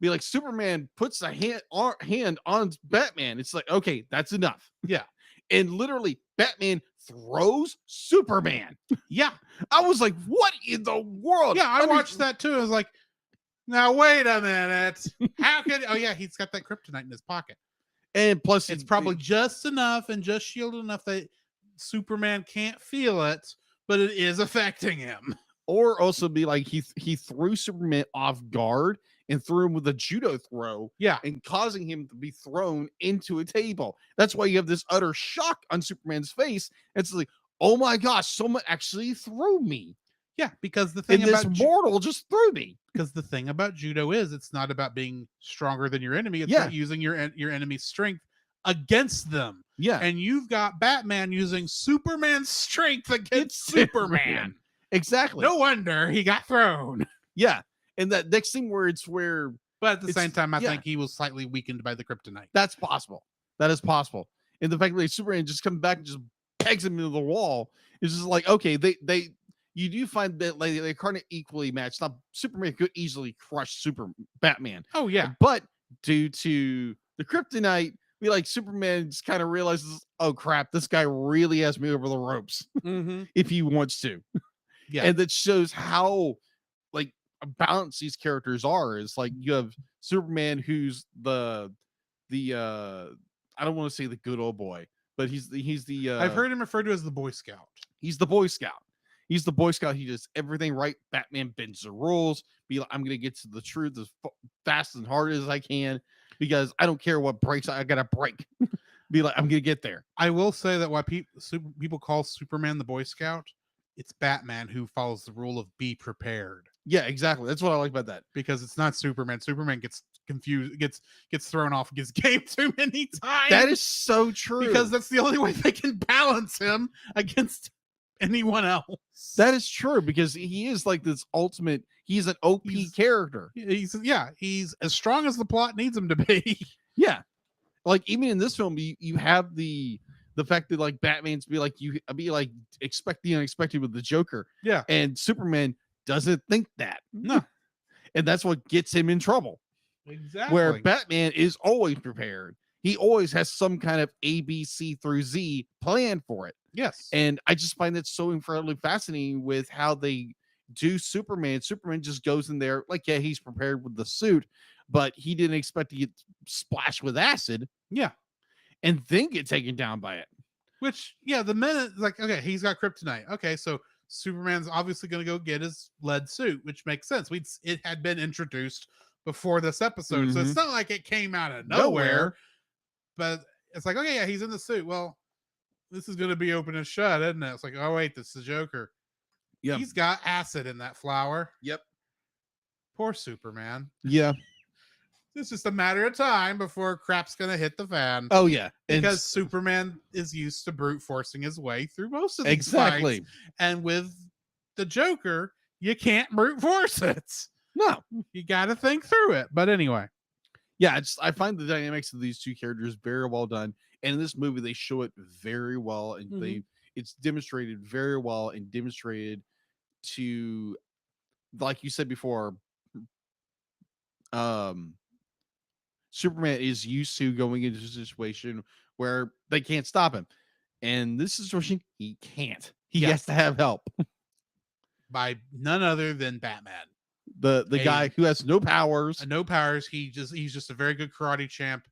be like, Superman puts a hand on Batman. It's like, okay, that's enough. Yeah. And literally, Batman throws Superman. Yeah. I was like, what in the world? Yeah, I mean, watched that too. I was like, now wait a minute. How could oh yeah, he's got that kryptonite in his pocket. And plus, It's probably just enough and just shielded enough that Superman can't feel it, but it is affecting him. or also be like, he threw Superman off guard and threw him with a judo throw, Yeah. and causing him to be thrown into a table. That's why you have this utter shock on Superman's face. It's like, oh my gosh, someone actually threw me. Yeah, because the thing And this about mortal just threw me. because the thing about judo is it's not about being stronger than your enemy. It's Yeah. about using your enemy's strength against them. Yeah. And you've got Batman using Superman's strength against Superman. Exactly. No wonder he got thrown. Yeah. And that next thing where it's where But at the It's- same time, I yeah. think he was slightly weakened by the kryptonite. that's possible. That is possible. And the fact that Superman just comes back and just pegs him into the wall is just like, okay, you do find that like they kind of equally matched. Now, Superman could easily crush Batman, Oh yeah. but due to the kryptonite, we like Superman just kind of realizes, oh crap, this guy really has me over the ropes Mm-hmm. if he wants to. Yeah. And that shows how like balanced these characters are. It's like you have Superman, who's the I don't want to say the good old boy, but he's the I've heard him referred to as the Boy Scout. he's the Boy Scout. He's the Boy Scout. He does everything right. Batman bends the rules. Be like, I'm gonna get to the truth as fast and hard as I can because I don't care what breaks. I gotta break. Be like, I'm gonna get there. I will say that why people call Superman the Boy Scout, it's Batman who follows the rule of be prepared. Yeah, exactly. That's what I like about that. Because it's not Superman. Superman gets confused, gets thrown off, gets game too many times. That is so true. because that's the only way they can balance him against anyone else. That is true because he is like this ultimate. He's an OP character. He's as strong as the plot needs him to be. Yeah, like even in this film, you have the fact that like Batman's be like expect the unexpected with the Joker. Yeah, and Superman doesn't think that. No, and that's what gets him in trouble. exactly. Where Batman is always prepared. He always has some kind of A, B, C through Z plan for it. Yes, And I just find that so incredibly fascinating with how they do Superman. Superman just goes in there like, yeah, he's prepared with the suit, but he didn't expect to get splashed with acid. Yeah. And then get taken down by it. Which, yeah, the minute, like, okay, he's got kryptonite. Okay, so Superman's obviously going to go get his lead suit, which makes sense. It had been introduced before this episode, so it's not like it came out of nowhere. But it's like, okay, yeah, he's in the suit. Well, this is going to be open and shut, isn't it? It's like, oh wait, this is the Joker. Yeah, He's got acid in that flower. Yep. Poor Superman. Yeah. It's just a matter of time before crap's going to hit the fan. Oh yeah, Because Superman is used to brute forcing his way through most of these exactly. fights. And with the Joker, you can't brute force it. No, You got to think through it. But anyway, yeah, I find the dynamics of these two characters very well done, and in this movie they show it very well, and it's demonstrated very well and demonstrated to, like you said before, Superman is used to going into a situation where they can't stop him, and this situation he can't. He has to have help. by none other than Batman. The guy who has no powers. No powers. He's just a very good karate champ.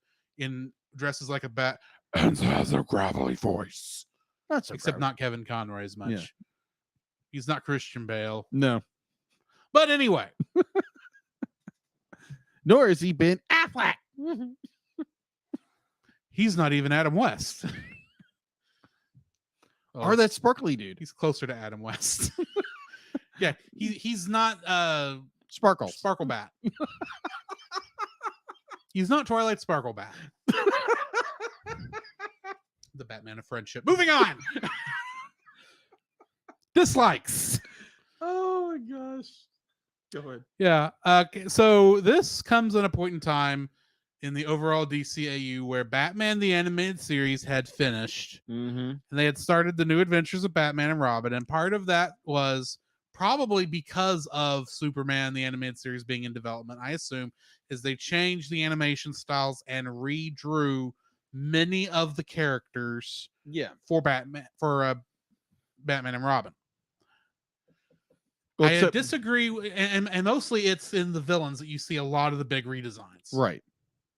Dresses like a bat and has a gravelly voice. Not so Except proud. not Kevin Conroy as much. Yeah. He's not Christian Bale. No, But anyway, nor has he been Affleck. he's not even Adam West. Or that sparkly dude. He's closer to Adam West. Yeah, he's not Sparkles. Sparklebat. He's not Twilight Sparklebat. The Batman of friendship. Moving on. Dislikes. Oh my gosh. Go ahead. Yeah. Okay, so this comes at a point in time in the overall DCAU where Batman the Animated Series had finished, and they had started the New Adventures of Batman and Robin, and part of that was probably because of Superman the Animated Series being in development, I assume, is they changed the animation styles and redrew many of the characters for Batman and Robin. Well, I disagree, and mostly it's in the villains that you see a lot of the big redesigns. Right.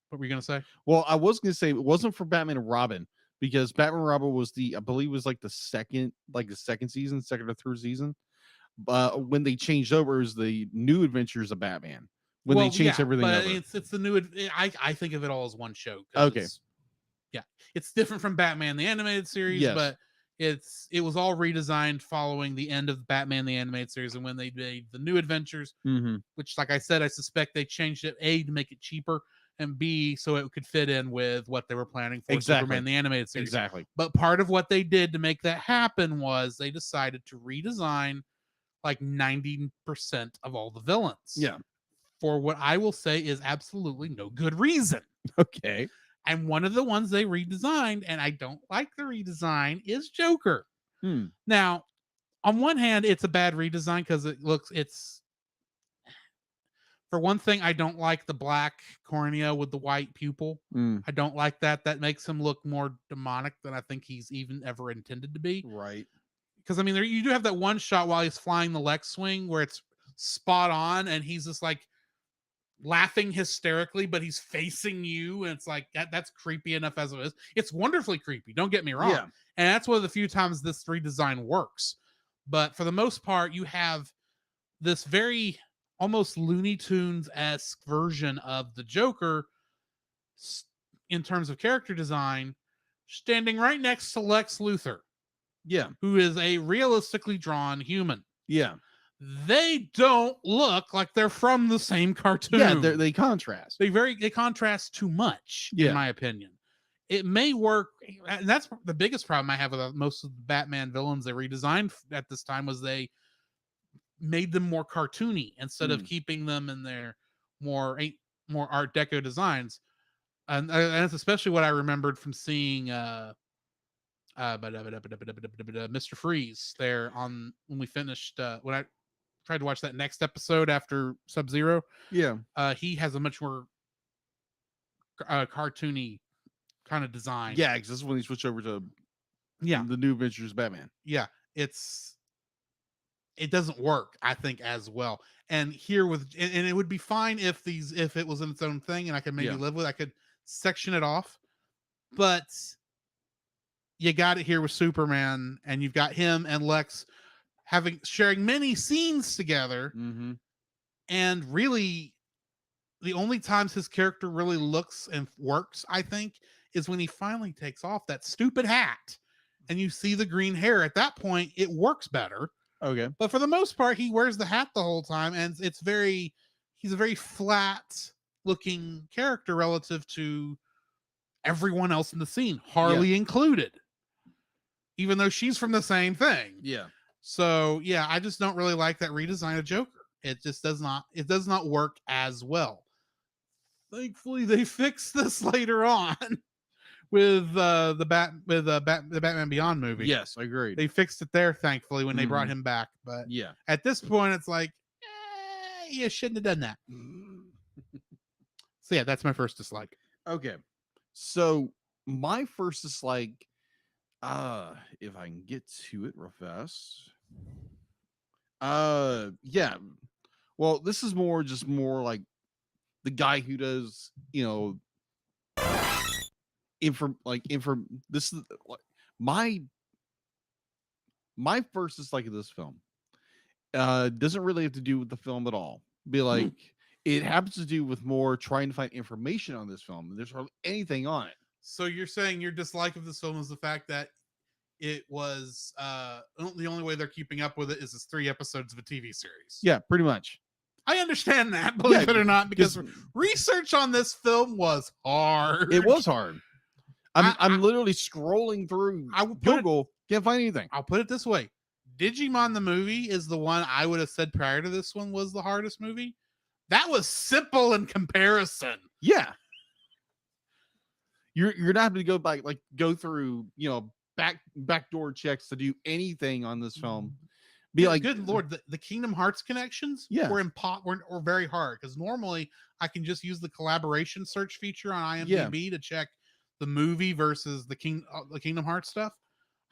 What were you gonna say? Well, I was gonna say it wasn't for Batman and Robin because Batman and Robin was I believe it was like the second season, second or third season. When they changed over, it was the New Adventures of Batman. When they changed everything but over. it's the new. I think of it all as one show. Okay. Yeah, it's different from Batman the Animated Series, Yes. but it was all redesigned following the end of Batman the Animated Series, and when they made the New Adventures, which, like I said, I suspect they changed it A to make it cheaper, and B so it could fit in with what they were planning for Superman the Animated Series. Exactly. But part of what they did to make that happen was they decided to redesign like 90% of all the villains. Yeah. For what I will say is absolutely no good reason. Okay. And one of the ones they redesigned, and I don't like the redesign, is Joker. Now, on one hand, it's a bad redesign because for one thing, I don't like the black cornea with the white pupil. I don't like that. That makes him look more demonic than I think he's even ever intended to be. Right. Because, I mean, you do have that one shot while he's flying the Lex swing where it's spot on and he's just like laughing hysterically, but he's facing you. And it's like, that's creepy enough as it is. It's wonderfully creepy. Don't get me wrong. Yeah. And that's one of the few times this redesign works. But for the most part, you have this very almost Looney Tunes-esque version of the Joker in terms of character design, standing right next to Lex Luthor. Yeah. Who is a realistically drawn human. Yeah. They don't look like they're from the same cartoon. Yeah, they contrast. They contrast too much, in my opinion. it may work, and that's the biggest problem I have with most of the Batman villains they redesigned at this time was they made them more cartoony instead of keeping them in their more Art Deco designs, and that's especially what I remembered from seeing Mr. Freeze there on when we finished when I tried to watch that next episode after Sub-Zero. Yeah. He has a much more cartoony kind of design. Yeah, because this is when he switched over to the New Adventures of Batman. Yeah, it doesn't work, I think, as well. And here and it would be fine if it was in its own thing and I could maybe live with it. I could section it off. But you got it here with Superman, and you've got him and Lex sharing many scenes together. Mm-hmm. And really, the only times his character really looks and works, I think, is when he finally takes off that stupid hat and you see the green hair. At that point, it works better. Okay. But for the most part, he wears the hat the whole time, and he's a very flat looking character relative to everyone else in the scene, Harley included, even though she's from the same thing. Yeah. So yeah, I just don't really like that redesign of Joker. It just does not work as well. Thankfully, they fixed this later on with the Batman Beyond movie. Yes, I agree. They fixed it there, thankfully, when they brought him back. But yeah, at this point, it's like, you shouldn't have done that. So yeah, that's my first dislike. Okay. So my first dislike, if I can get to it real fast. Yeah. Well, this is more like the guy who does, this is my first dislike of this film doesn't really have to do with the film at all. It happens to do with more trying to find information on this film. There's hardly anything on it. So you're saying your dislike of this film is the fact that it was the only way they're keeping up with it is it's 3 episodes of a TV series. Yeah, pretty much. I understand that, believe it or not, because research on this film was hard. It was hard. I'm literally scrolling through Google, can't find anything. I'll put it this way. Digimon the movie is the one I would have said prior to this one was the hardest movie. That was simple in comparison. Yeah. You're not having to go back, go through, backdoor checks to do anything on this film. Good Lord, the Kingdom Hearts connections were very hard, because normally I can just use the collaboration search feature on IMDb to check the movie versus the Kingdom Hearts stuff.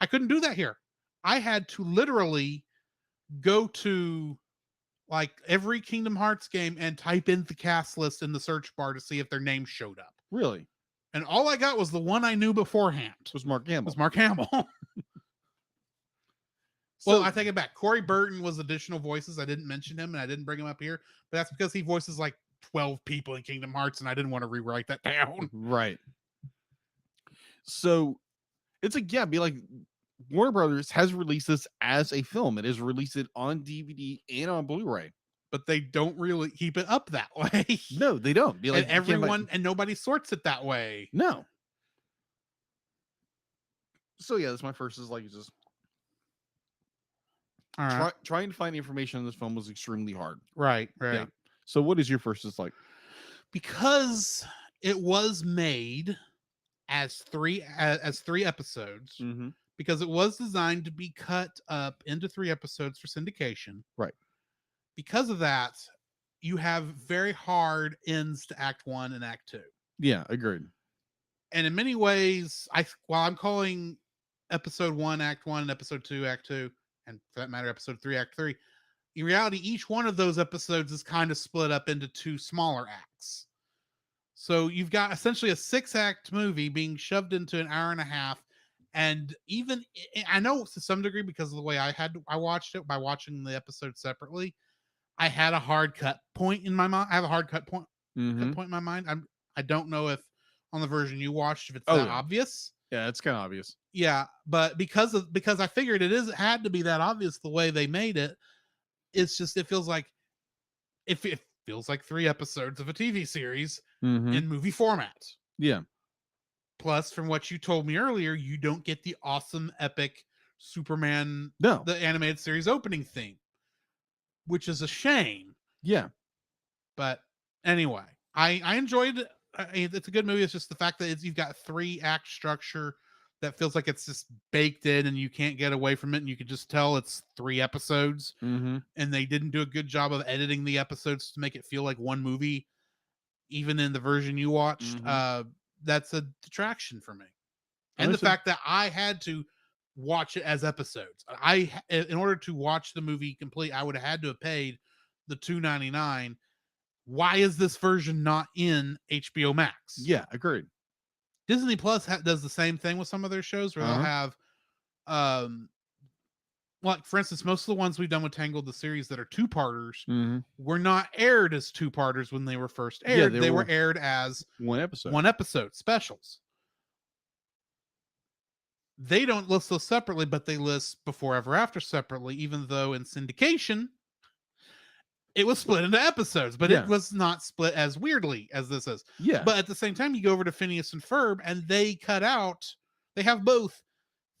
I couldn't do that here. I had to literally go to every Kingdom Hearts game and type in the cast list in the search bar to see if their name showed up. Really? And all I got was the one I knew beforehand. Was Mark Hamill. Well, I take it back. Corey Burton was additional voices. I didn't mention him, and I didn't bring him up here, but that's because he voices 12 people in Kingdom Hearts, and I didn't want to rewrite that down. Right. So it's Warner Brothers has released this as a film. It has released it on DVD and on Blu-ray. But they don't really keep it up that way. No, they don't. And everyone and nobody sorts it that way. No. So yeah, that's my first just all right. Trying to find information on this film was extremely hard. Right. Yeah. So what is your first dislike? Because it was made as 3 episodes. Mm-hmm. Because it was designed to be cut up into 3 episodes for syndication. Right. Because of that, you have very hard ends to Act 1 and Act 2. Yeah, agreed. And in many ways, while I'm calling episode 1 Act 1 and episode 2 Act 2, and for that matter, episode 3 Act 3, in reality, each one of those episodes is kind of split up into 2 smaller acts. So you've got essentially a 6-act movie being shoved into an hour and a half. And even, I know to some degree, because of the way I watched it by watching the episode separately, I had a hard cut point in my mind. I have a hard cut point, cut point in my mind. I don't know if on the version you watched, if it's that obvious. Yeah, it's kind of obvious. Yeah, but because I figured it had to be that obvious the way they made it. It's just, it feels like 3 episodes of a TV series in movie format. Yeah. Plus, from what you told me earlier, you don't get the awesome, epic Superman, No. the animated series opening theme, which is a shame. Yeah. But anyway, I enjoyed it. It's a good movie. It's just the fact that you've got 3-act structure that feels like it's just baked in and you can't get away from it. And you can just tell it's 3 episodes. Mm-hmm. And they didn't do a good job of editing the episodes to make it feel like one movie, even in the version you watched. That's a detraction for me. And the Understood. fact that I had to watch it as episodes. In order to watch the movie complete, I would have had to have paid the $2.99. Why is this version not in HBO Max? Yeah, agreed. Disney Plus does the same thing with some of their shows where they'll have, like for instance, most of the ones we've done with Tangled, the series that are 2-parters, were not aired as 2-parters when they were first aired. They were aired as one episode. 1-episode specials. They don't list those separately, but they list Before Ever After separately, even though in syndication it was split into episodes, but Yeah. it was not split as weirdly as this is. Yeah. But at the same time, you go over to Phineas and Ferb, and they have both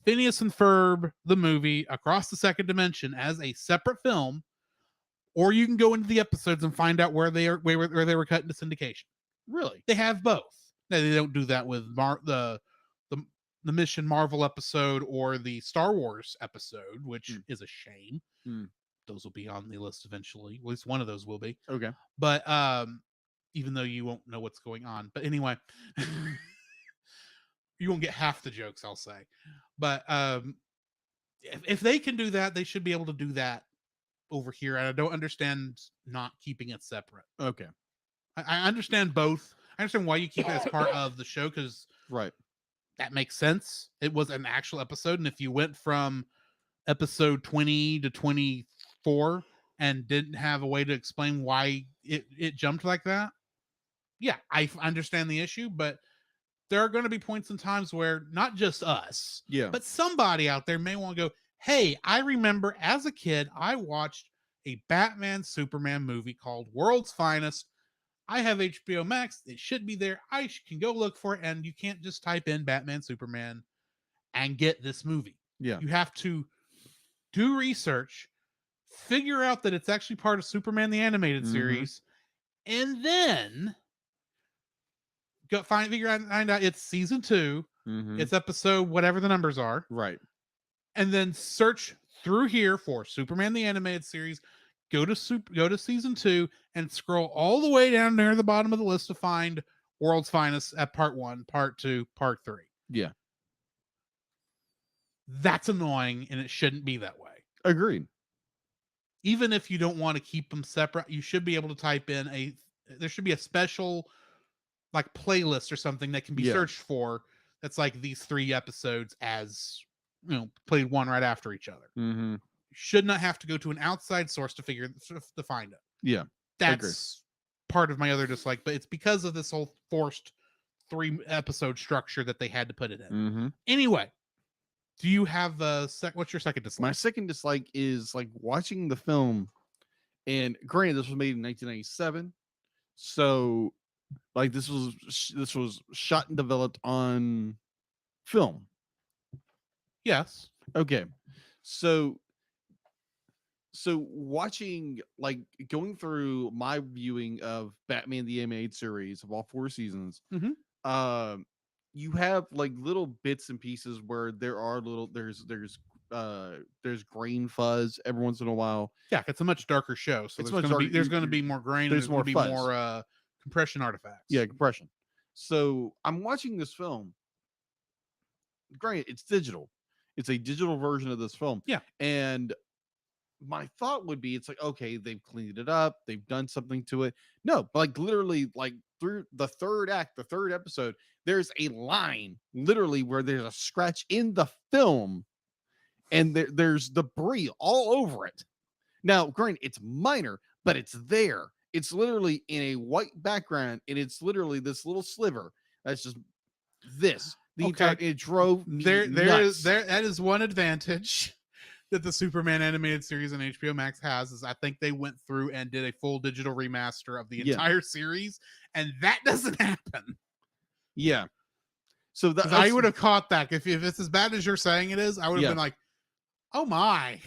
Phineas and Ferb, the movie, Across the Second Dimension as a separate film, or you can go into the episodes and find out where they were cut into syndication. Really? They have both. Now, they don't do that with the Mission Marvel episode or the Star Wars episode, which is a shame. Those will be on the list eventually. At least one of those will be. Okay. But even though you won't know what's going on. But anyway, you won't get half the jokes, I'll say. But if they can do that, they should be able to do that over here. And I don't understand not keeping it separate. Okay. I understand both. I understand why you keep it as part of the show, because Right. that makes sense. It was an actual episode. And if you went from episode 20 to 24 and didn't have a way to explain why it jumped like that, yeah, I understand the issue. But there are going to be points and times where not just us, Yeah. but somebody out there may want to go, hey, I remember as a kid, I watched a Batman Superman movie called World's Finest. I have HBO Max. It should be there. I can go look for it. And you can't just type in Batman Superman and get this movie. Yeah. You have to do research, figure out that it's actually part of Superman the Animated Series, and then find out it's season 2, it's episode whatever the numbers are, Right. and then search through here for Superman the Animated Series. Go to season 2 and scroll all the way down near the bottom of the list to find World's Finest at part 1, part 2, part 3. Yeah. That's annoying, and it shouldn't be that way. Agreed. Even if you don't want to keep them separate, you should be able to type in there should be a special like playlist or something that can be searched for. That's like these 3 episodes as, played one right after each other. Mm-hmm. Should not have to go to an outside source to find it. Yeah. That's part of my other dislike, but it's because of this whole forced 3-episode structure that they had to put it in. Mm-hmm. Anyway, do you have what's your second dislike? My second dislike is like watching the film, and granted, this was made in 1997, so like this was shot and developed on film. Yes. Okay, so watching, like, going through my viewing of Batman the Animated Series of all 4 seasons, you have like little bits and pieces where there's grain fuzz every once in a while. Yeah, it's a much darker show, so there's going to be more grain. There's and more be fuzz. more compression artifacts. Yeah, compression. So I'm watching this film. Granted, it's digital. It's a digital version of this film. Yeah. And my thought would be, it's like, okay, they've cleaned it up, they've done something to it. No, but like literally, like through the third act, the 3rd episode, there's a line literally where there's a scratch in the film, and there's debris all over it. Now, granted, it's minor, but it's there. It's literally in a white background, and it's literally this little sliver that's just this. The entire, it drove me nuts. That is one advantage that the Superman animated series on HBO Max has, is I think they went through and did a full digital remaster of the entire series, and that doesn't happen. Yeah. So 'Cause I would have caught that if it's as bad as you're saying it is. I would have Yeah. been like, "Oh my,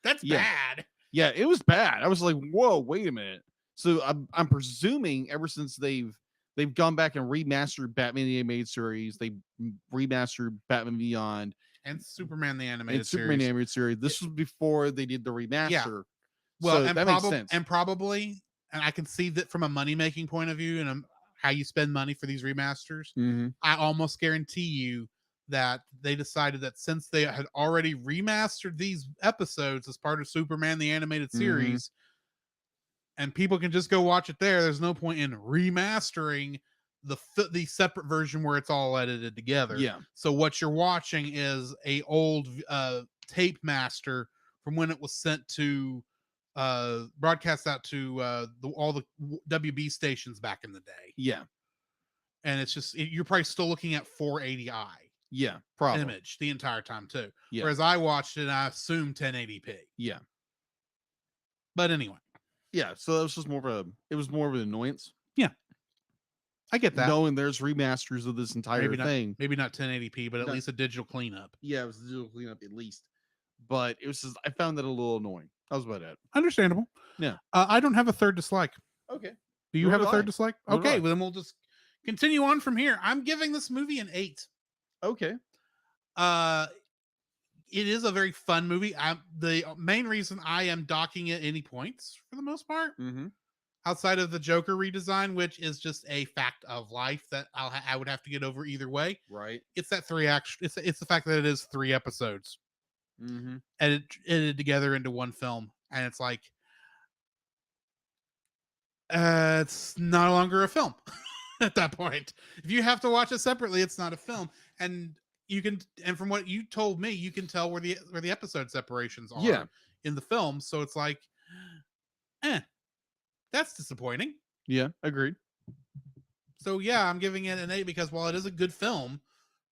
that's Yeah. bad." Yeah, it was bad. I was like, whoa, wait a minute. So I'm presuming ever since they've gone back and remastered Batman the Animated Series, they remastered Batman Beyond And Superman the animated and Superman the series. Animated Series. This was before they did the remaster. Well, So and that makes sense. probably, and I can see that from a money making point of view and how you spend money for these remasters. Mhm. I almost guarantee you that they decided that since they had already remastered these episodes as part of Superman the animated Mhm. series, and people can just go watch it there. There's no point in remastering the separate version where it's all edited together. Yeah. So what you're watching is a old tape master from when it was sent to broadcast out to all the WB stations back in the day. Yeah. And it's just you're probably still looking at 480i Yeah. Probably. image the entire time too. Yeah. Whereas I watched it and I assumed 1080p. Yeah. But anyway, Yeah. So that was just more of an annoyance. I get that. Knowing there's remasters of this entire Maybe not- thing. Maybe not 1080p, but at No. least a digital cleanup. Yeah, it was a digital cleanup at least. But it was just I found that a little annoying. That was about it. Understandable. Yeah. I don't have a third dislike. Okay. Do you Nor have a do third I. dislike? Nor do I. Okay, well then we'll just continue on from here. I'm giving this movie an 8. Okay. It is a very fun movie. The main reason I am docking it any points for the most part, Mm-hmm. outside of the Joker redesign, which is just a fact of life that I would have to get over either way. Right. It's that 3 act. It's the fact that it is 3 episodes Mm-hmm. edited together into one film, and it's like it's no longer a film at that point. If you have to watch it separately, it's not a film, and you can. And from what you told me, you can tell where the episode separations are Yeah. in the film. So it's like, that's disappointing. Yeah. Agreed. So yeah, I'm giving it an 8 because while it is a good film,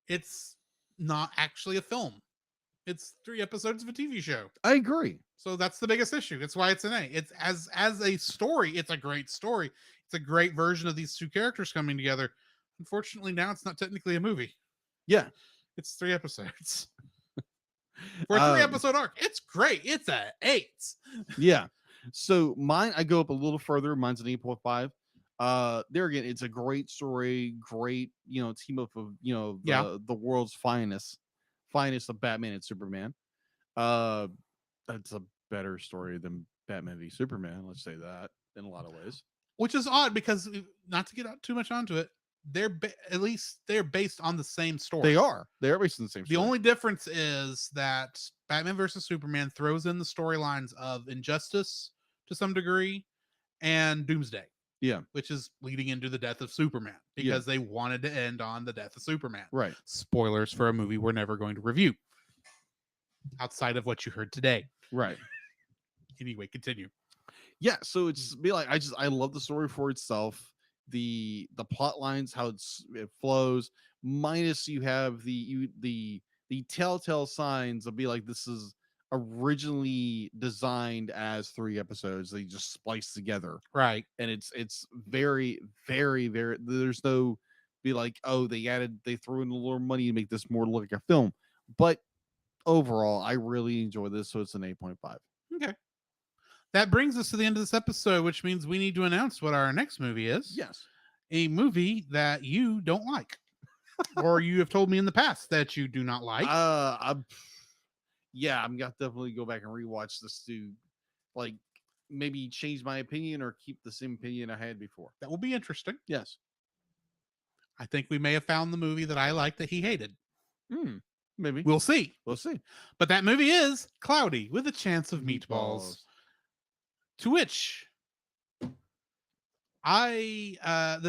it's not actually a film. It's 3 episodes of a TV show. I agree. So that's the biggest issue. That's why it's an A. It's as a story, it's a great story. It's a great version of these two characters coming together. Unfortunately, now it's not technically a movie. Yeah. It's 3 episodes. For a 3 Um, episode arc, it's great. It's a 8. Yeah. So mine, I go up a little further. Mine's an 8.5. There again, it's a great story, great, team up of, the world's finest of Batman and Superman. That's a better story than Batman v Superman, let's say that in a lot of ways. Which is odd because not to get too much onto it, at least they're based on the same story. They are based on the same The story. only difference is that Batman versus Superman throws in the storylines of Injustice to some degree and Doomsday. Yeah. Which is leading into the death of Superman because they wanted to end on the death of Superman. Right. Spoilers for a movie we're never going to review outside of what you heard today. Right. Anyway, continue. Yeah, so it's be like I love the story for itself. The plot lines, how it flows, minus you have the telltale signs of be like this is originally designed as 3 episodes. They just spliced together. Right. And it's very, very, very there's no be like, oh, they threw in a little money to make this more look like a film. But overall, I really enjoy this, so it's an 8.5. Okay. That brings us to the end of this episode, which means we need to announce what our next movie is. Yes. A movie that you don't like. Or you have told me in the past that you do not like. I'm gonna definitely go back and rewatch this to like maybe change my opinion or keep the same opinion I had before. That will be interesting. Yes. I think we may have found the movie that I liked that he hated. Maybe. We'll see. We'll see. But that movie is Cloudy with a Chance of Meatballs. To which the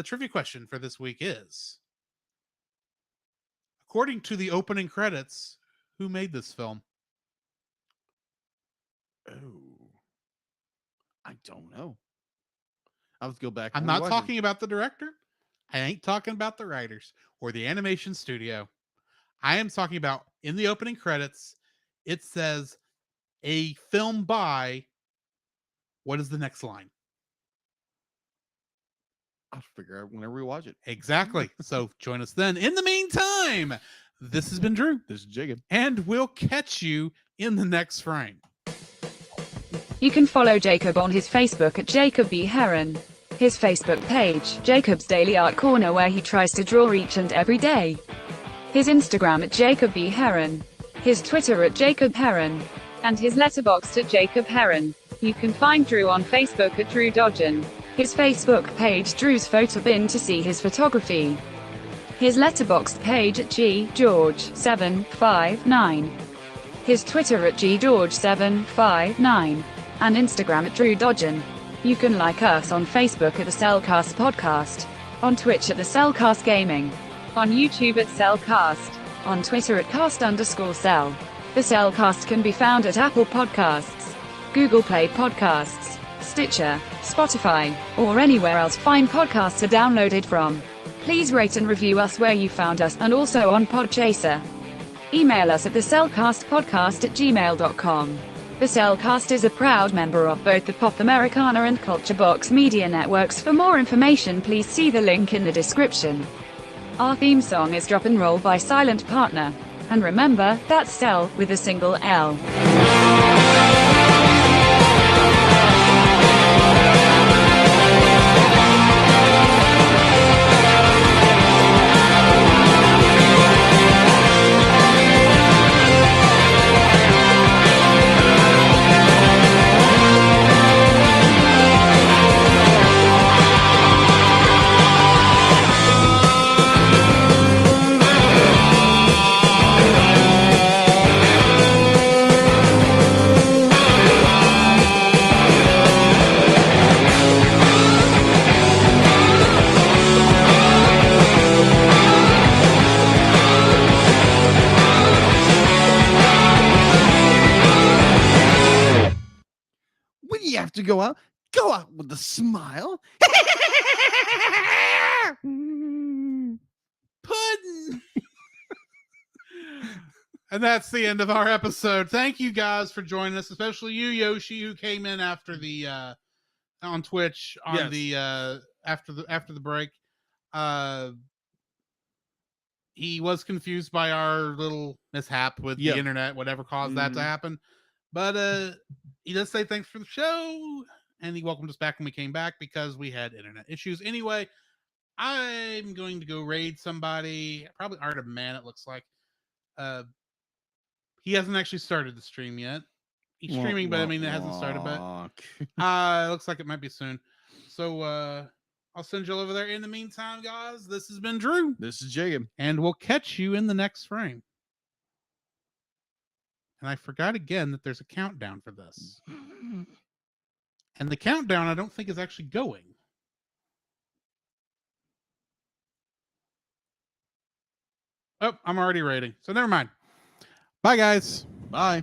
trivia question for this week is, according to the opening credits, who made this film? Oh, I don't know. I'll have to go back. I'm and not rewatch it. talking about the director. I ain't talking about the writers or the animation studio. I am talking about in the opening credits, it says a film by. What is the next line? I'll figure out whenever we watch it. Exactly. So join us then. In the meantime, this has been Drew, This is Jacob. and we'll catch you in the next frame. You can follow Jacob on his Facebook at Jacob B. Heron. His Facebook page, Jacob's Daily Art Corner, where he tries to draw each and every day. His Instagram at Jacob B. Heron. His Twitter at Jacob Heron. And his Letterboxd at Jacob Heron. You can find Drew on Facebook at Drew Dodgen. His Facebook page, Drew's Photo Bin, to see his photography. His Letterboxd page at ggeorge759. His Twitter at ggeorge759. And Instagram at Drew Dodgen. You can like us on Facebook at the Cellcast Podcast, on Twitch at the Cellcast Gaming, on YouTube at Cellcast, on Twitter at cast_cell. The Cellcast can be found at Apple Podcasts, Google Play Podcasts, Stitcher, Spotify, or anywhere else fine podcasts are downloaded from. Please rate and review us where you found us, and also on Podchaser. Email us at thecellcastpodcast@gmail.com. The Cellcast is a proud member of both the Pop Americana and Culture Box media networks. For more information, please see the link in the description. Our theme song is Drop and Roll by Silent Partner. And remember, that's Cell with a single L. When you have to go out with a smile. Pudding. And that's the end of our episode. Thank you guys for joining us, especially you, Yoshi, who came in after the on Twitch on Yes. the after the break. He was confused by our little mishap with Yep. the internet, whatever caused that to Mhm. happen. But he does say thanks for the show, and he welcomed us back when we came back because we had internet issues. Anyway, I'm going to go raid somebody, probably Art of Man, it looks like. He hasn't actually started the stream yet. He's streaming, but I mean, it hasn't started, but it looks like it might be soon. So I'll send you over there. In the meantime, guys, this has been Drew, This is Jacob. and we'll catch you in the next frame. And I forgot again that there's a countdown for this. And the countdown, I don't think, is actually going. Oh, I'm already rating. So never mind. Bye, guys. Bye.